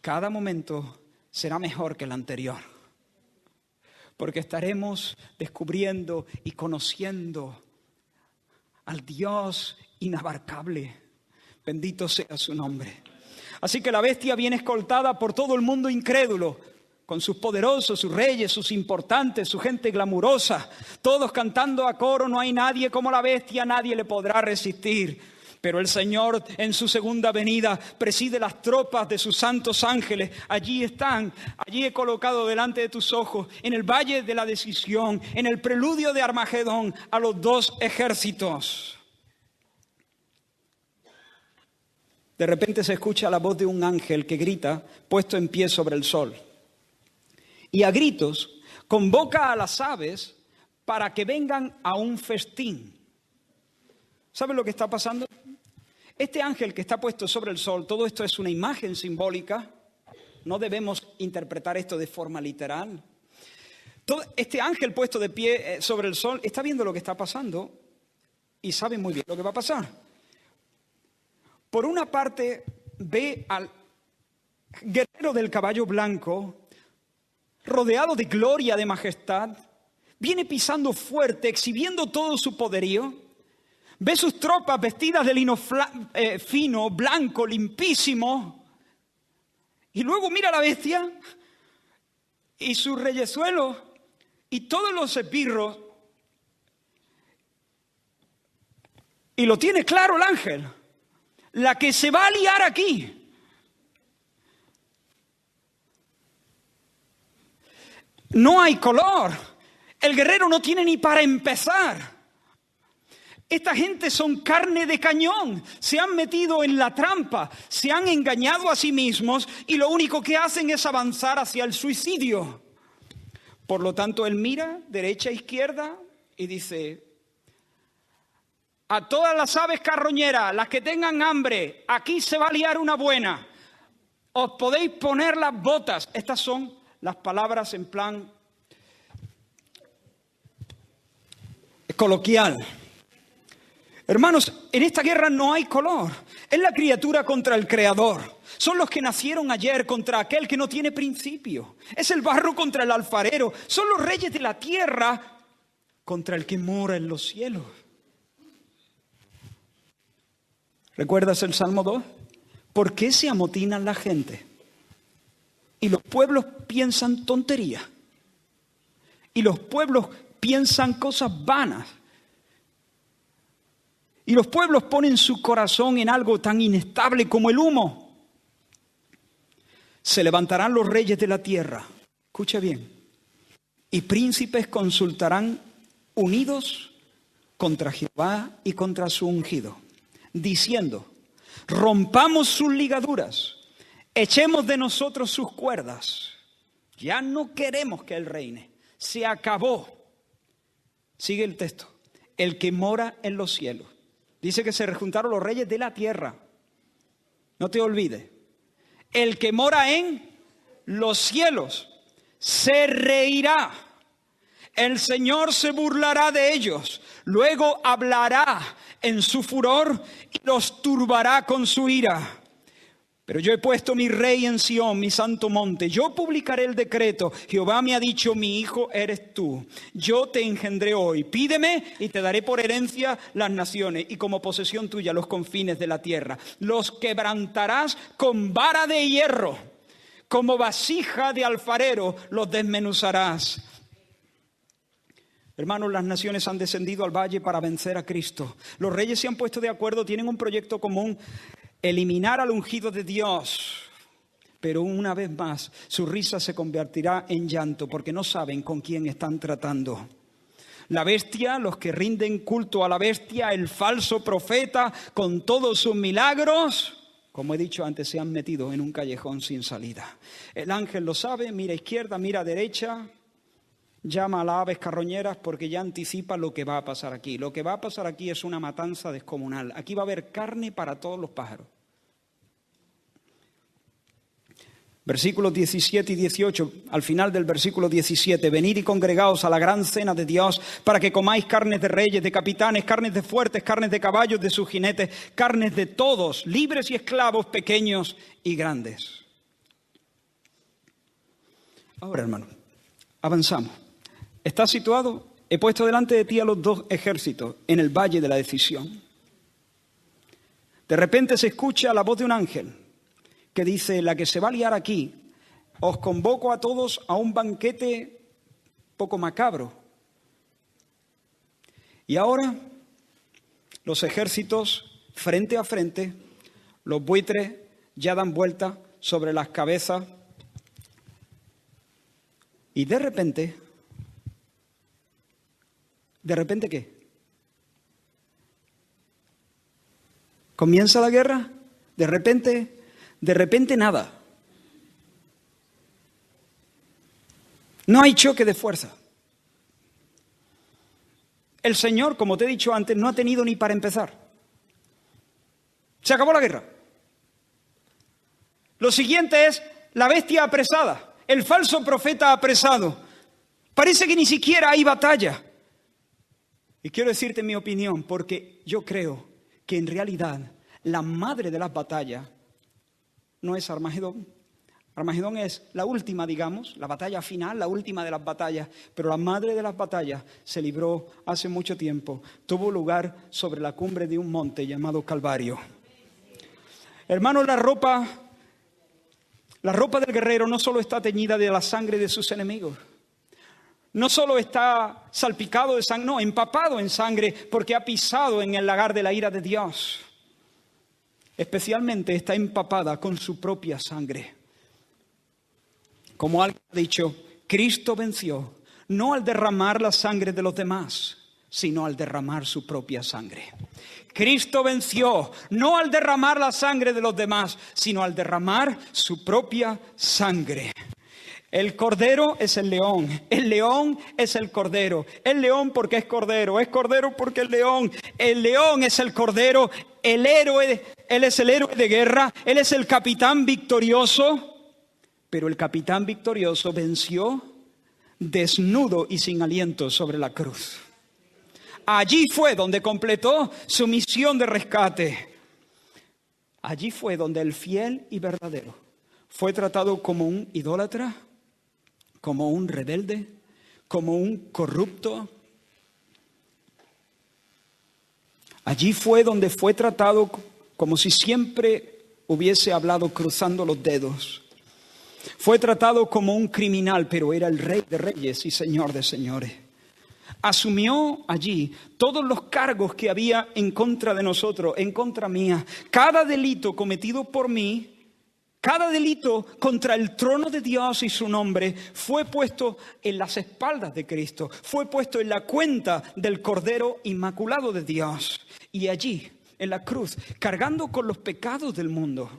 Cada momento será mejor que el anterior, porque estaremos descubriendo y conociendo al Dios inabarcable. Bendito sea su nombre. Así que la bestia viene escoltada por todo el mundo incrédulo, con sus poderosos, sus reyes, sus importantes, su gente glamurosa, todos cantando a coro: no hay nadie como la bestia, nadie le podrá resistir. Pero el Señor en su segunda venida preside las tropas de sus santos ángeles. Allí están, allí he colocado delante de tus ojos, en el valle de la decisión, en el preludio de Armagedón, a los dos ejércitos. De repente se escucha la voz de un ángel que grita, puesto en pie sobre el sol. Y a gritos convoca a las aves para que vengan a un festín. ¿Saben lo que está pasando? Este ángel que está puesto sobre el sol, todo esto es una imagen simbólica. No debemos interpretar esto de forma literal. Este ángel puesto de pie sobre el sol está viendo lo que está pasando y sabe muy bien lo que va a pasar. Por una parte, ve al guerrero del caballo blanco, rodeado de gloria, de majestad, viene pisando fuerte, exhibiendo todo su poderío. Ve sus tropas vestidas de lino fino, blanco, limpísimo. Y luego mira a la bestia y su reyezuelo y todos los esbirros. Y lo tiene claro el ángel. La que se va a liar aquí No hay color. El guerrero no tiene ni para empezar. Esta gente son carne de cañón. Se han metido en la trampa, se han engañado a sí mismos y lo único que hacen es avanzar hacia el suicidio. Por lo tanto, él mira derecha e izquierda y dice: a todas las aves carroñeras, las que tengan hambre, aquí se va a liar una buena. Os podéis poner las botas. Estas son las palabras en plan coloquial. Hermanos, en esta guerra no hay color. Es la criatura contra el Creador. Son los que nacieron ayer contra aquel que no tiene principio. Es el barro contra el alfarero. Son los reyes de la tierra contra el que mora en los cielos. ¿Recuerdas el Salmo 2? ¿Por qué se amotinan la gente? Y los pueblos piensan tonterías. Y los pueblos piensan cosas vanas. Y los pueblos ponen su corazón en algo tan inestable como el humo. Se levantarán los reyes de la tierra. Escucha bien. Y príncipes consultarán unidos contra Jehová y contra su ungido, diciendo: rompamos sus ligaduras, echemos de nosotros sus cuerdas. Ya no queremos que Él reine. Se acabó. Sigue el texto. El que mora en los cielos. Dice que se rejuntaron los reyes de la tierra. No te olvides. El que mora en los cielos se reirá. El Señor se burlará de ellos. Luego hablará en su furor y los turbará con su ira. Pero yo he puesto mi rey en Sión, mi santo monte. Yo publicaré el decreto. Jehová me ha dicho: mi hijo eres tú. Yo te engendré hoy. Pídeme y te daré por herencia las naciones y como posesión tuya los confines de la tierra. Los quebrantarás con vara de hierro. Como vasija de alfarero los desmenuzarás. Hermanos, las naciones han descendido al valle para vencer a Cristo. Los reyes se han puesto de acuerdo, tienen un proyecto común: eliminar al ungido de Dios. Pero una vez más, su risa se convertirá en llanto porque no saben con quién están tratando. La bestia, los que rinden culto a la bestia, el falso profeta con todos sus milagros, como he dicho antes, se han metido en un callejón sin salida. El ángel lo sabe, mira a izquierda, mira a derecha. Llama a las aves carroñeras porque ya anticipa lo que va a pasar aquí. Lo que va a pasar aquí es una matanza descomunal. Aquí va a haber carne para todos los pájaros. Versículos 17 y 18, al final del versículo 17. Venid y congregaos a la gran cena de Dios para que comáis carnes de reyes, de capitanes, carnes de fuertes, carnes de caballos, de sus jinetes, carnes de todos, libres y esclavos, pequeños y grandes. Ahora, hermano, avanzamos. ¿Estás situado? He puesto delante de ti a los dos ejércitos en el valle de la decisión. De repente se escucha la voz de un ángel que dice: la que se va a liar aquí, os convoco a todos a un banquete poco macabro. Y ahora los ejércitos frente a frente, los buitres ya dan vuelta sobre las cabezas y de repente ¿qué? ¿Comienza la guerra? De repente nada. No hay choque de fuerza. El Señor, como te he dicho antes, no ha tenido ni para empezar. Se acabó la guerra. Lo siguiente es la bestia apresada, el falso profeta apresado. Parece que ni siquiera hay batalla. Y quiero decirte mi opinión, porque yo creo que en realidad la madre de las batallas no es Armagedón. Armagedón es la última, digamos, la batalla final, la última de las batallas, pero la madre de las batallas se libró hace mucho tiempo. Tuvo lugar sobre la cumbre de un monte llamado Calvario. Hermanos, la ropa del guerrero no solo está teñida de la sangre de sus enemigos. No solo está salpicado de sangre, no, empapado en sangre porque ha pisado en el lagar de la ira de Dios. Especialmente está empapada con su propia sangre. Como alguien ha dicho, Cristo venció, no al derramar la sangre de los demás, sino al derramar su propia sangre. Cristo venció, no al derramar la sangre de los demás, sino al derramar su propia sangre. El cordero es el león es el cordero. El león porque es cordero porque es león. El león es el cordero, el héroe, él es el héroe de guerra, él es el capitán victorioso. Pero el capitán victorioso venció desnudo y sin aliento sobre la cruz. Allí fue donde completó su misión de rescate. Allí fue donde el fiel y verdadero fue tratado como un idólatra, como un rebelde, como un corrupto. Allí fue donde fue tratado como si siempre hubiese hablado cruzando los dedos. Fue tratado como un criminal, pero era el Rey de Reyes y Señor de Señores. Asumió allí todos los cargos que había en contra de nosotros, en contra mía. Cada delito cometido por mí, cada delito contra el trono de Dios y su nombre fue puesto en las espaldas de Cristo. Fue puesto en la cuenta del Cordero Inmaculado de Dios. Y allí, en la cruz, cargando con los pecados del mundo,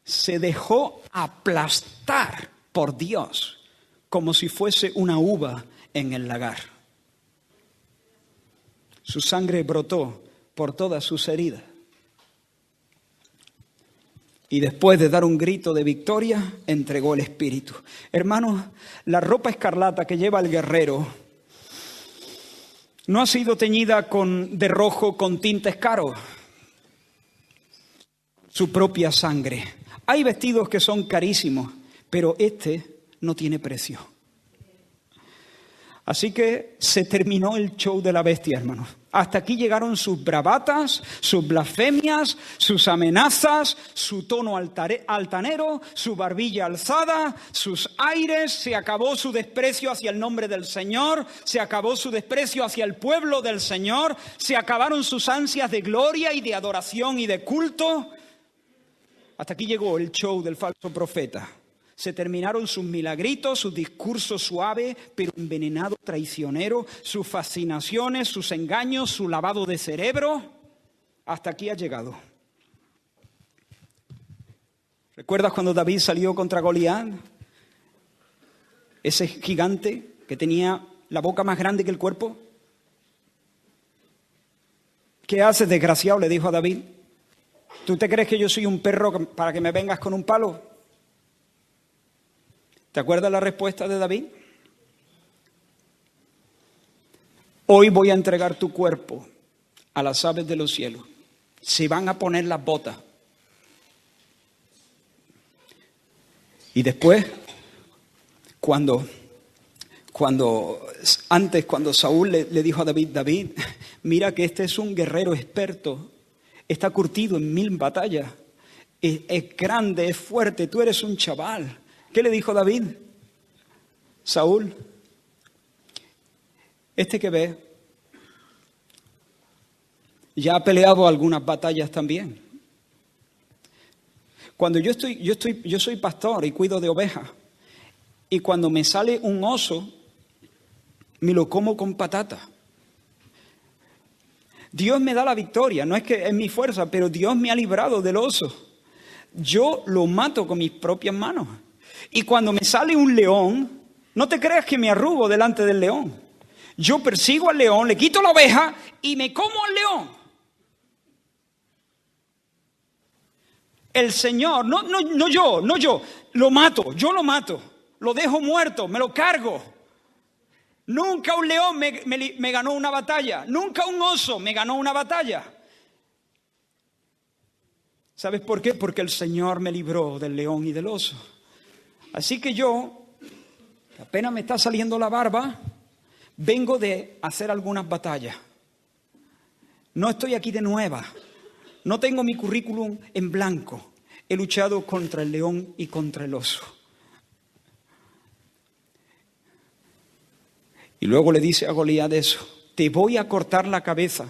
se dejó aplastar por Dios como si fuese una uva en el lagar. Su sangre brotó por todas sus heridas. Y después de dar un grito de victoria, entregó el espíritu. Hermanos, la ropa escarlata que lleva el guerrero no ha sido teñida de rojo con tintes caros. Su propia sangre. Hay vestidos que son carísimos, pero este no tiene precio. Así que se terminó el show de la bestia, hermanos. Hasta aquí llegaron sus bravatas, sus blasfemias, sus amenazas, su tono altanero, su barbilla alzada, sus aires. Se acabó su desprecio hacia el nombre del Señor, se acabó su desprecio hacia el pueblo del Señor, se acabaron sus ansias de gloria y de adoración y de culto. Hasta aquí llegó el show del falso profeta. Se terminaron sus milagritos, su discurso suave pero envenenado, traicionero, sus fascinaciones, sus engaños, su lavado de cerebro. Hasta aquí ha llegado. ¿Recuerdas cuando David salió contra Goliat? Ese gigante que tenía la boca más grande que el cuerpo. ¿Qué haces, desgraciado?, le dijo a David. ¿Tú te crees que yo soy un perro para que me vengas con un palo? ¿Te acuerdas la respuesta de David? Hoy voy a entregar tu cuerpo a las aves de los cielos. Se van a poner las botas. Y después, cuando Saúl le dijo a David, David, mira que este es un guerrero experto, está curtido en 1000 batallas, es grande, es fuerte, tú eres un chaval. ¿Qué le dijo David? Saúl, este que ves ya ha peleado algunas batallas también. Cuando yo soy pastor y cuido de ovejas, y cuando me sale un oso, me lo como con patata. Dios me da la victoria, no es que es mi fuerza, pero Dios me ha librado del oso. Yo lo mato con mis propias manos. Y cuando me sale un león, no te creas que me arrugo delante del león. Yo persigo al león, le quito la oveja y me como al león. El Señor, no yo, lo mato, yo lo mato, lo dejo muerto, me lo cargo. Nunca un león me ganó una batalla, nunca un oso me ganó una batalla. ¿Sabes por qué? Porque el Señor me libró del león y del oso. Así que yo, apenas me está saliendo la barba, vengo de hacer algunas batallas. No estoy aquí de nueva. No tengo mi currículum en blanco. He luchado contra el león y contra el oso. Y luego le dice a Goliat eso: te voy a cortar la cabeza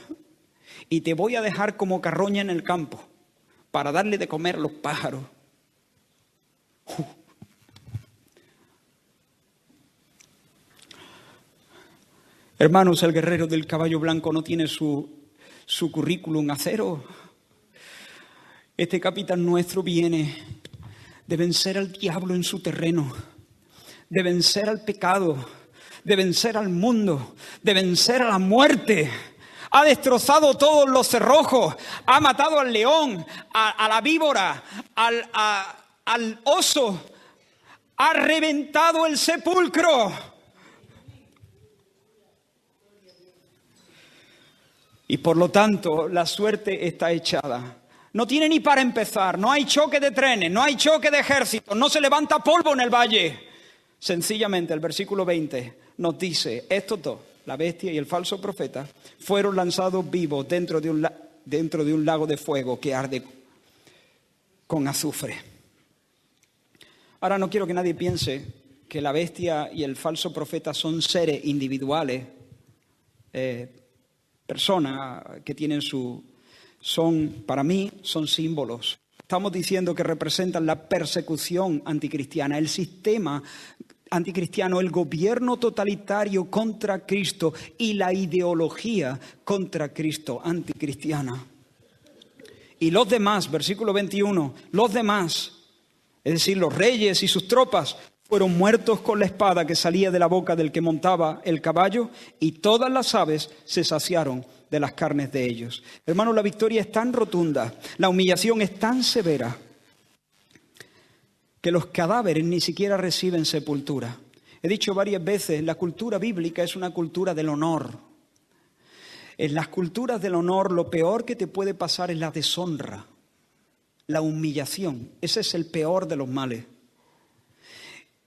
y te voy a dejar como carroña en el campo para darle de comer a los pájaros. Hermanos, el guerrero del caballo blanco no tiene su currículum a cero. Este capitán nuestro viene de vencer al diablo en su terreno, de vencer al pecado, de vencer al mundo, de vencer a la muerte. Ha destrozado todos los cerrojos, ha matado al león, a la víbora, al oso, ha reventado el sepulcro. Y por lo tanto, la suerte está echada. No tiene ni para empezar, no hay choque de trenes, no hay choque de ejércitos, no se levanta polvo en el valle. Sencillamente el versículo 20 nos dice, estos dos, la bestia y el falso profeta, fueron lanzados vivos dentro de un lago de fuego que arde con azufre. Ahora no quiero que nadie piense que la bestia y el falso profeta son seres individuales, personas que tienen para mí son símbolos. Estamos diciendo que representan la persecución anticristiana, el sistema anticristiano, el gobierno totalitario contra Cristo y la ideología contra Cristo anticristiana. Y los demás, versículo 21, los demás, es decir, los reyes y sus tropas, fueron muertos con la espada que salía de la boca del que montaba el caballo, y todas las aves se saciaron de las carnes de ellos. Hermanos, la victoria es tan rotunda, la humillación es tan severa, que los cadáveres ni siquiera reciben sepultura. He dicho varias veces, la cultura bíblica es una cultura del honor. En las culturas del honor, lo peor que te puede pasar es la deshonra, la humillación. Ese es el peor de los males.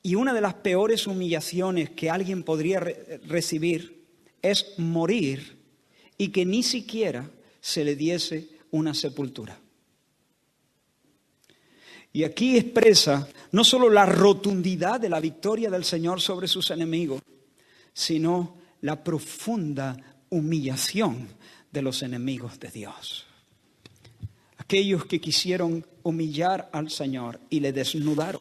Y una de las peores humillaciones que alguien podría recibir es morir y que ni siquiera se le diese una sepultura. Y aquí expresa no solo la rotundidad de la victoria del Señor sobre sus enemigos, sino la profunda humillación de los enemigos de Dios. Aquellos que quisieron humillar al Señor y le desnudaron.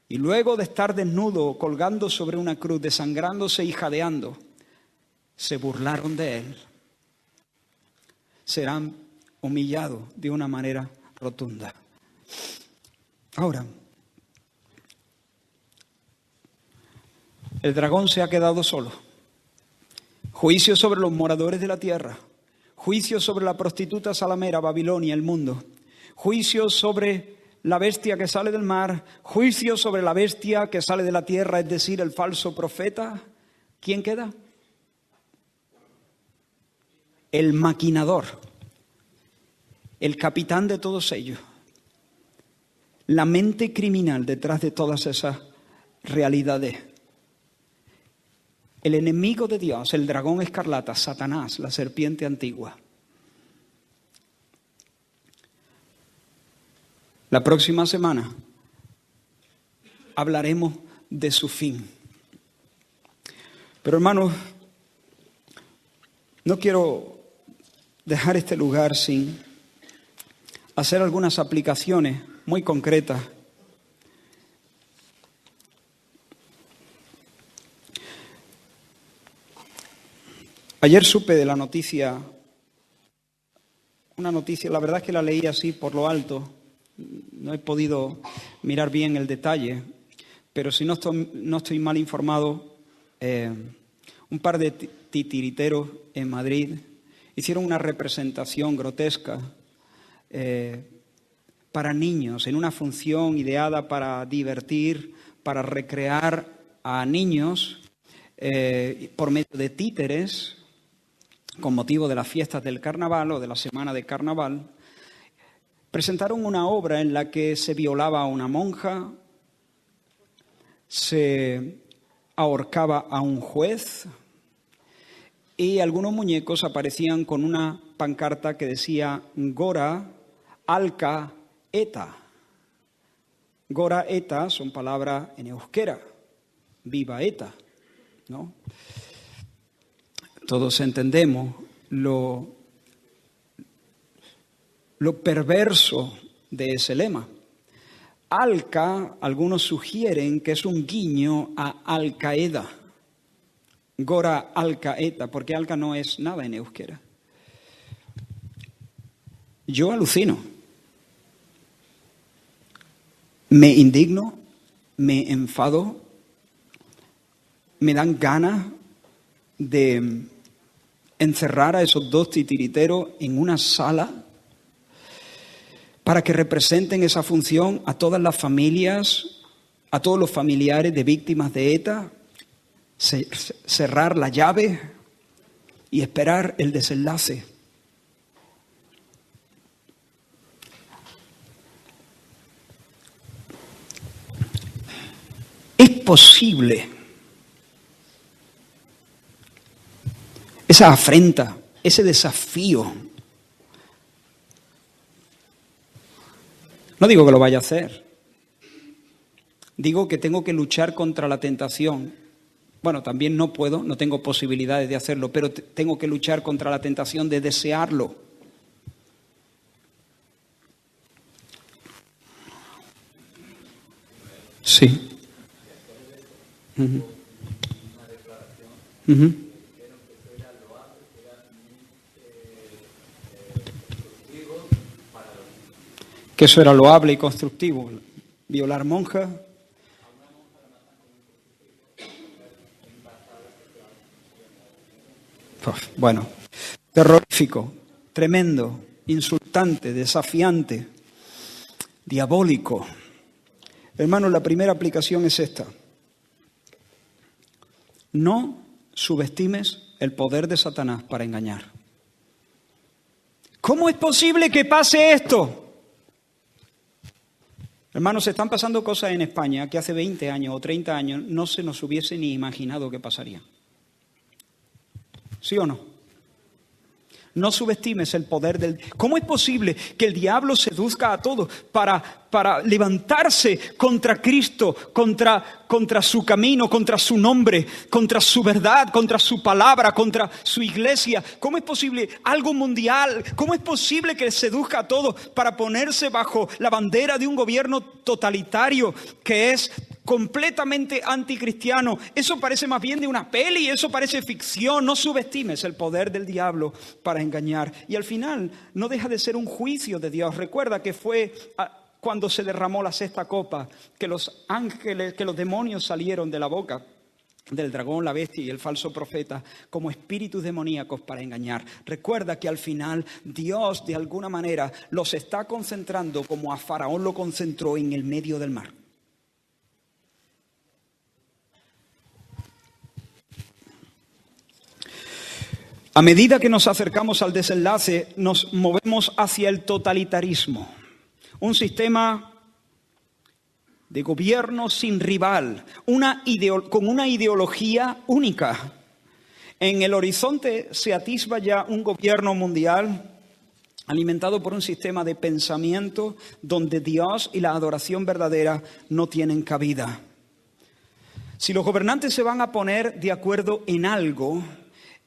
Y luego de estar desnudo, colgando sobre una cruz, desangrándose y jadeando, se burlaron de él. Serán humillados de una manera rotunda. Ahora, el dragón se ha quedado solo. Juicio sobre los moradores de la tierra. Juicio sobre la prostituta salamera, Babilonia, el mundo. Juicio sobre la bestia que sale del mar. Juicio sobre la bestia que sale de la tierra, es decir, el falso profeta. ¿Quién queda? El maquinador. El capitán de todos ellos. La mente criminal detrás de todas esas realidades. El enemigo de Dios, el dragón escarlata, Satanás, la serpiente antigua. La próxima semana hablaremos de su fin. Pero hermanos, no quiero dejar este lugar sin hacer algunas aplicaciones muy concretas. Ayer supe de la noticia, una noticia, la verdad es que la leí así por lo alto, no he podido mirar bien el detalle, pero si no estoy mal informado, un par de titiriteros en Madrid hicieron una representación grotesca para niños, en una función ideada para divertir, para recrear a niños por medio de títeres, con motivo de las fiestas del carnaval o de la semana de carnaval. Presentaron una obra en la que se violaba a una monja, se ahorcaba a un juez y algunos muñecos aparecían con una pancarta que decía Gora, Alca, Eta. Gora, Eta son palabras en euskera, viva Eta, ¿no? Todos entendemos lo perverso de ese lema. Alca, algunos sugieren que es un guiño a Al Qaeda, Gora alka eta, porque alka no es nada en euskera. Yo alucino. Me indigno, me enfado, me dan ganas de encerrar a esos dos titiriteros en una sala para que representen esa función a todas las familias, a todos los familiares de víctimas de ETA, cerrar la llave y esperar el desenlace. Es posible esa afrenta, ese desafío. No digo que lo vaya a hacer. Digo que tengo que luchar contra la tentación. Bueno, también no puedo, no tengo posibilidades de hacerlo, pero tengo que luchar contra la tentación de desearlo. Sí. Que eso era loable y constructivo. Violar monjas. Bueno, terrorífico, tremendo, insultante, desafiante, diabólico. Hermanos, la primera aplicación es esta. No subestimes el poder de Satanás para engañar. ¿Cómo es posible que pase esto? Hermanos, se están pasando cosas en España que hace 20 años o 30 años no se nos hubiese ni imaginado que pasarían. ¿Sí o no? No subestimes el poder del... ¿Cómo es posible que el diablo seduzca a todos para levantarse contra Cristo, contra su camino, contra su nombre, contra su verdad, contra su palabra, contra su iglesia? ¿Cómo es posible algo mundial? ¿Cómo es posible que seduzca a todos para ponerse bajo la bandera de un gobierno totalitario que es completamente anticristiano? Eso parece más bien de una peli, eso parece ficción. No subestimes el poder del diablo para engañar. Y al final no deja de ser un juicio de Dios. Recuerda que fue cuando se derramó la sexta copa, que los ángeles, que los demonios salieron de la boca del dragón, la bestia y el falso profeta como espíritus demoníacos para engañar. Recuerda que al final Dios de alguna manera los está concentrando como a Faraón lo concentró en el medio del mar. A medida que nos acercamos al desenlace, nos movemos hacia el totalitarismo. Un sistema de gobierno sin rival, con una ideología única. En el horizonte se atisba ya un gobierno mundial alimentado por un sistema de pensamiento donde Dios y la adoración verdadera no tienen cabida. Si los gobernantes se van a poner de acuerdo en algo,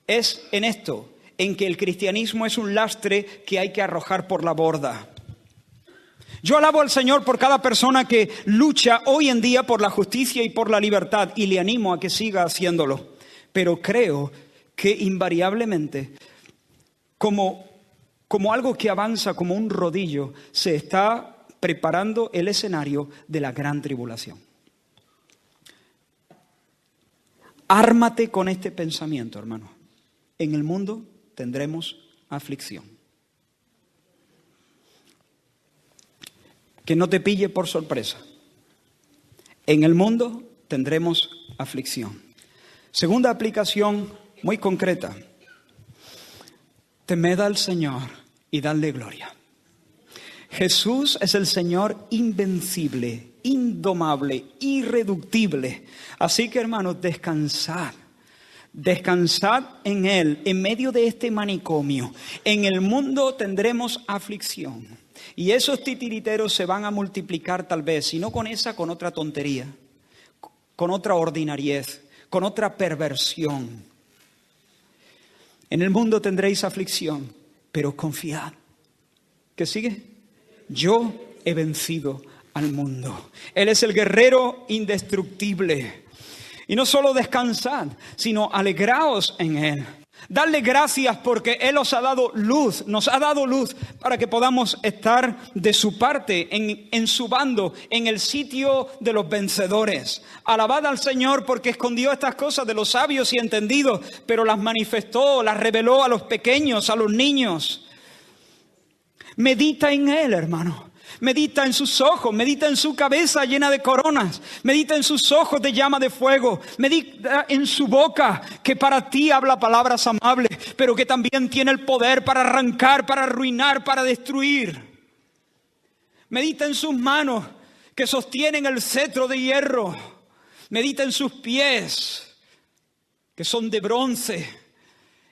es en esto, en que el cristianismo es un lastre que hay que arrojar por la borda. Yo alabo al Señor por cada persona que lucha hoy en día por la justicia y por la libertad y le animo a que siga haciéndolo. Pero creo que invariablemente, como algo que avanza como un rodillo, se está preparando el escenario de la gran tribulación. Ármate con este pensamiento, hermano. En el mundo tendremos aflicción. Que no te pille por sorpresa. En el mundo tendremos aflicción. Segunda aplicación muy concreta. Temed al Señor y dadle gloria. Jesús es el Señor invencible, indomable, irreductible. Así que, hermanos, descansad. Descansad en Él, en medio de este manicomio. En el mundo tendremos aflicción. Y esos titiriteros se van a multiplicar tal vez, si no con esa, con otra tontería, con otra ordinariez, con otra perversión. En el mundo tendréis aflicción, pero confiad. ¿Qué sigue? Yo he vencido al mundo. Él es el guerrero indestructible. Y no solo descansad, sino alegraos en Él. Dadle gracias porque Él os ha dado luz, nos ha dado luz para que podamos estar de su parte, en su bando, en el sitio de los vencedores. Alabad al Señor porque escondió estas cosas de los sabios y entendidos, pero las manifestó, las reveló a los pequeños, a los niños. Medita en Él, hermano. Medita en sus ojos, medita en su cabeza llena de coronas, medita en sus ojos de llama de fuego, medita en su boca que para ti habla palabras amables, pero que también tiene el poder para arrancar, para arruinar, para destruir. Medita en sus manos que sostienen el cetro de hierro, medita en sus pies que son de bronce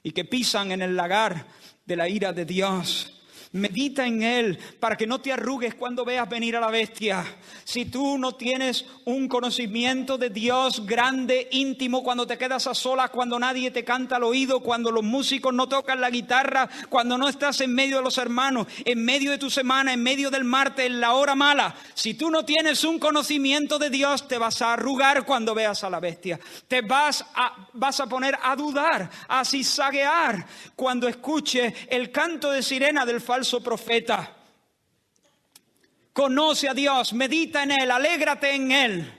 y que pisan en el lagar de la ira de Dios. Medita en Él para que no te arrugues cuando veas venir a la bestia. Si tú no tienes un conocimiento de Dios grande, íntimo, cuando te quedas a solas, cuando nadie te canta al oído, cuando los músicos no tocan la guitarra, cuando no estás en medio de los hermanos, en medio de tu semana, en medio del martes, en la hora mala. Si tú no tienes un conocimiento de Dios, te vas a arrugar cuando veas a la bestia. Te vas a poner a dudar, a zigzaguear cuando escuches el canto de sirena del falso profeta. Conoce a Dios, medita en Él, alégrate en Él.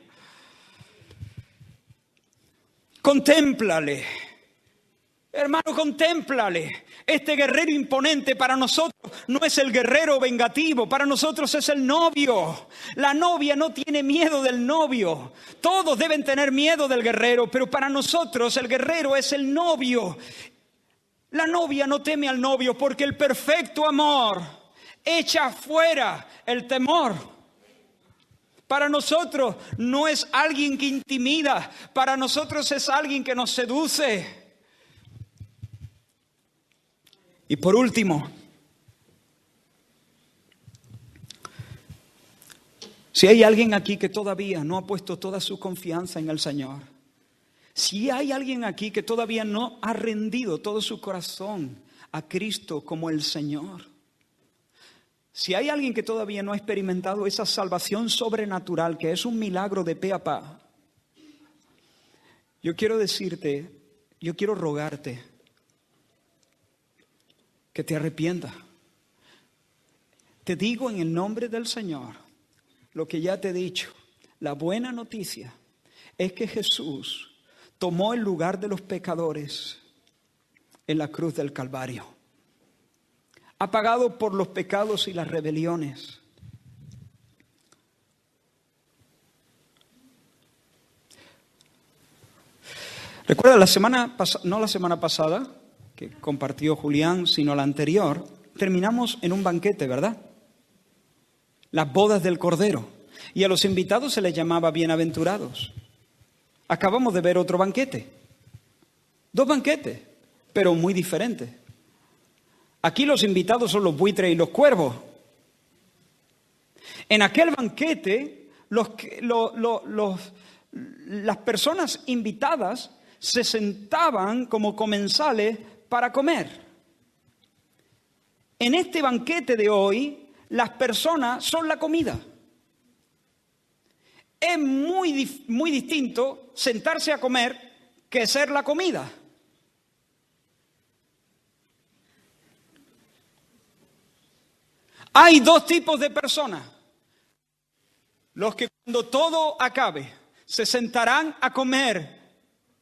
Contémplale. Hermano, contémplale. Este guerrero imponente para nosotros no es el guerrero vengativo, para nosotros es el novio. La novia no tiene miedo del novio. Todos deben tener miedo del guerrero, pero para nosotros el guerrero es el novio. La novia no teme al novio porque el perfecto amor echa fuera el temor. Para nosotros no es alguien que intimida, para nosotros es alguien que nos seduce. Y por último, si hay alguien aquí que todavía no ha puesto toda su confianza en el Señor, si hay alguien aquí que todavía no ha rendido todo su corazón a Cristo como el Señor, si hay alguien que todavía no ha experimentado esa salvación sobrenatural que es un milagro de pe a pa, yo quiero decirte, yo quiero rogarte que te arrepientas. Te digo en el nombre del Señor lo que ya te he dicho. La buena noticia es que Jesús tomó el lugar de los pecadores en la cruz del Calvario. Ha pagado por los pecados y las rebeliones. Recuerda no la semana pasada que compartió Julián, sino la anterior, terminamos en un banquete, ¿verdad? Las bodas del Cordero. Y a los invitados se les llamaba bienaventurados. Acabamos de ver otro banquete. 2 banquetes, pero muy diferentes. Aquí los invitados son los buitres y los cuervos. En aquel banquete, las personas invitadas se sentaban como comensales para comer. En este banquete de hoy, las personas son la comida. Es muy distinto sentarse a comer que ser la comida. Hay 2 tipos de personas. Los que cuando todo acabe se sentarán a comer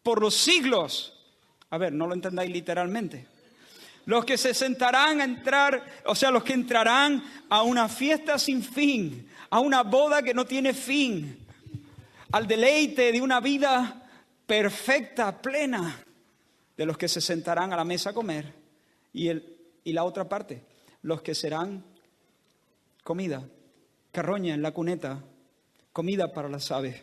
por los siglos. A ver, no lo entendáis literalmente. Los que se sentarán a entrar, los que entrarán a una fiesta sin fin, a una boda que no tiene fin, al deleite de una vida perfecta, plena, de los que se sentarán a la mesa a comer. Y la otra parte, los que serán comida, carroña en la cuneta, comida para las aves.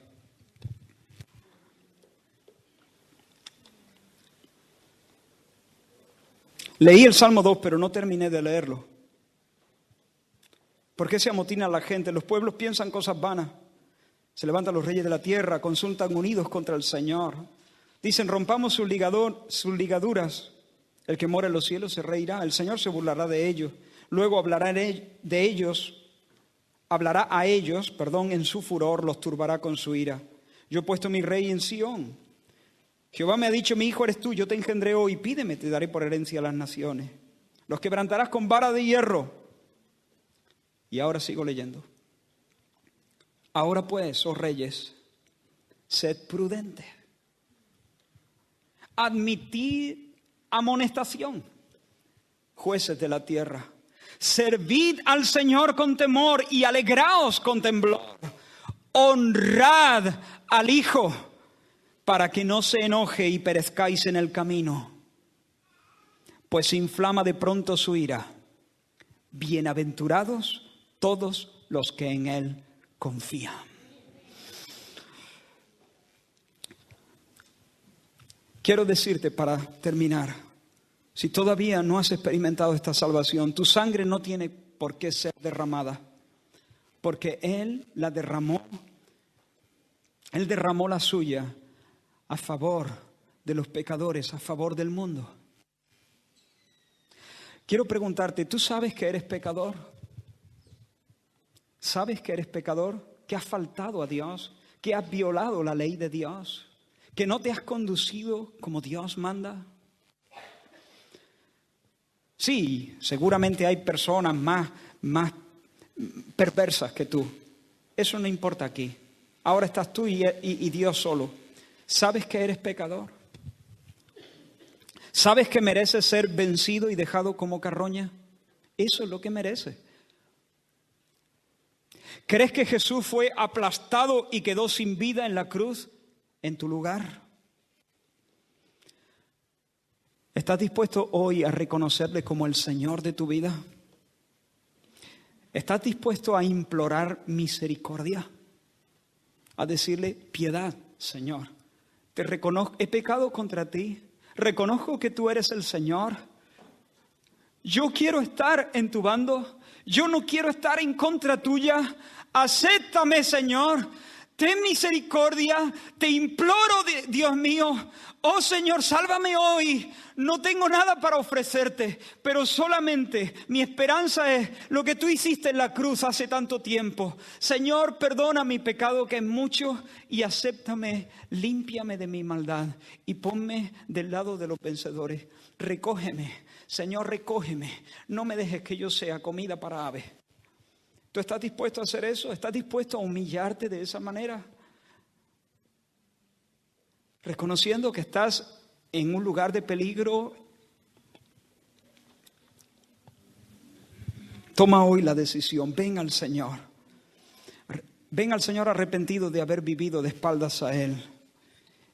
Leí el Salmo 2, pero no terminé de leerlo. ¿Por qué se amotina la gente? Los pueblos piensan cosas vanas. Se levantan los reyes de la tierra, consultan unidos contra el Señor. Dicen, rompamos sus ligaduras. El que mora en los cielos se reirá. El Señor se burlará de ellos. Luego hablará a ellos, en su furor, los turbará con su ira. Yo he puesto mi rey en Sión. Jehová me ha dicho, mi hijo eres tú, yo te engendré hoy, pídeme, te daré por herencia a las naciones. Los quebrantarás con vara de hierro. Y ahora sigo leyendo. Ahora pues, oh reyes, sed prudentes. Admitid amonestación, jueces de la tierra. Servid al Señor con temor y alegraos con temblor. Honrad al Hijo para que no se enoje y perezcáis en el camino, pues inflama de pronto su ira. Bienaventurados todos los que en Él confían. Quiero decirte para terminar, si todavía no has experimentado esta salvación, tu sangre no tiene por qué ser derramada, porque Él la derramó. Él derramó la suya a favor de los pecadores, a favor del mundo. Quiero preguntarte, ¿tú sabes que eres pecador? ¿Sabes que eres pecador? ¿Que has faltado a Dios? ¿Que has violado la ley de Dios? ¿Que no te has conducido como Dios manda? Sí, seguramente hay personas más perversas que tú. Eso no importa aquí. Ahora estás tú y Dios solo. ¿Sabes que eres pecador? ¿Sabes que mereces ser vencido y dejado como carroña? Eso es lo que mereces. ¿Crees que Jesús fue aplastado y quedó sin vida en la cruz en tu lugar? ¿Estás dispuesto hoy a reconocerle como el Señor de tu vida? ¿Estás dispuesto a implorar misericordia? A decirle, piedad, Señor. Te reconozco, he pecado contra ti. Reconozco que tú eres el Señor. Yo quiero estar en tu bando. Yo no quiero estar en contra tuya. Acéptame, Señor. Ten misericordia. Te imploro, Dios mío. Oh, Señor, sálvame hoy. No tengo nada para ofrecerte, pero solamente mi esperanza es lo que tú hiciste en la cruz hace tanto tiempo. Señor, perdona mi pecado que es mucho y acéptame, límpiame de mi maldad y ponme del lado de los vencedores. Recógeme, Señor, recógeme. No me dejes que yo sea comida para aves. ¿Tú estás dispuesto a hacer eso? ¿Estás dispuesto a humillarte de esa manera? Reconociendo que estás en un lugar de peligro, toma hoy la decisión. Ven al Señor. Ven al Señor arrepentido de haber vivido de espaldas a Él.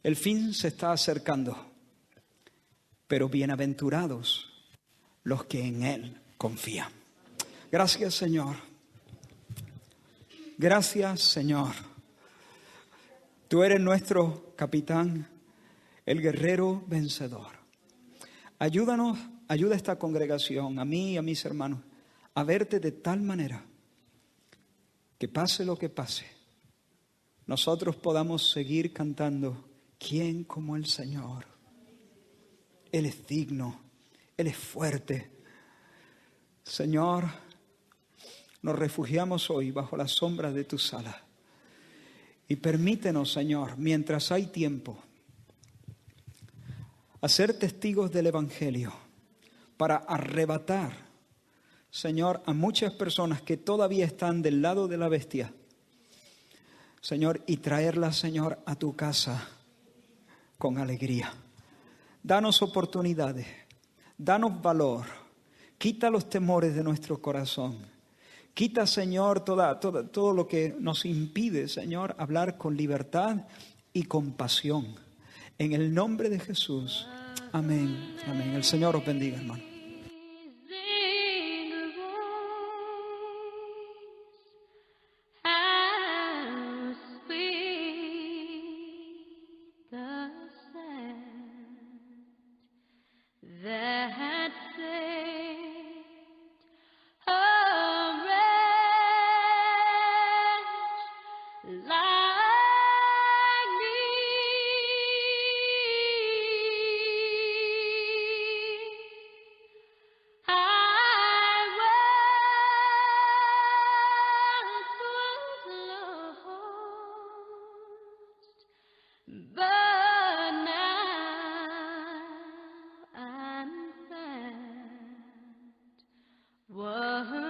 El fin se está acercando, pero bienaventurados los que en Él confían. Gracias, Señor. Gracias, Señor. Tú eres nuestro capitán, el guerrero vencedor. Ayúdanos, ayuda a esta congregación, a mí y a mis hermanos, a verte de tal manera que pase lo que pase, nosotros podamos seguir cantando, ¿quién como el Señor? Él es digno, Él es fuerte. Señor, nos refugiamos hoy bajo la sombra de tus alas. Y permítenos, Señor, mientras hay tiempo, a ser testigos del Evangelio para arrebatar, Señor, a muchas personas que todavía están del lado de la bestia, Señor, y traerlas, Señor, a tu casa con alegría. Danos oportunidades, danos valor, quita los temores de nuestro corazón. Quita, Señor, todo lo que nos impide, Señor, hablar con libertad y compasión. En el nombre de Jesús. Amén. Amén. El Señor os bendiga, hermano. Amen.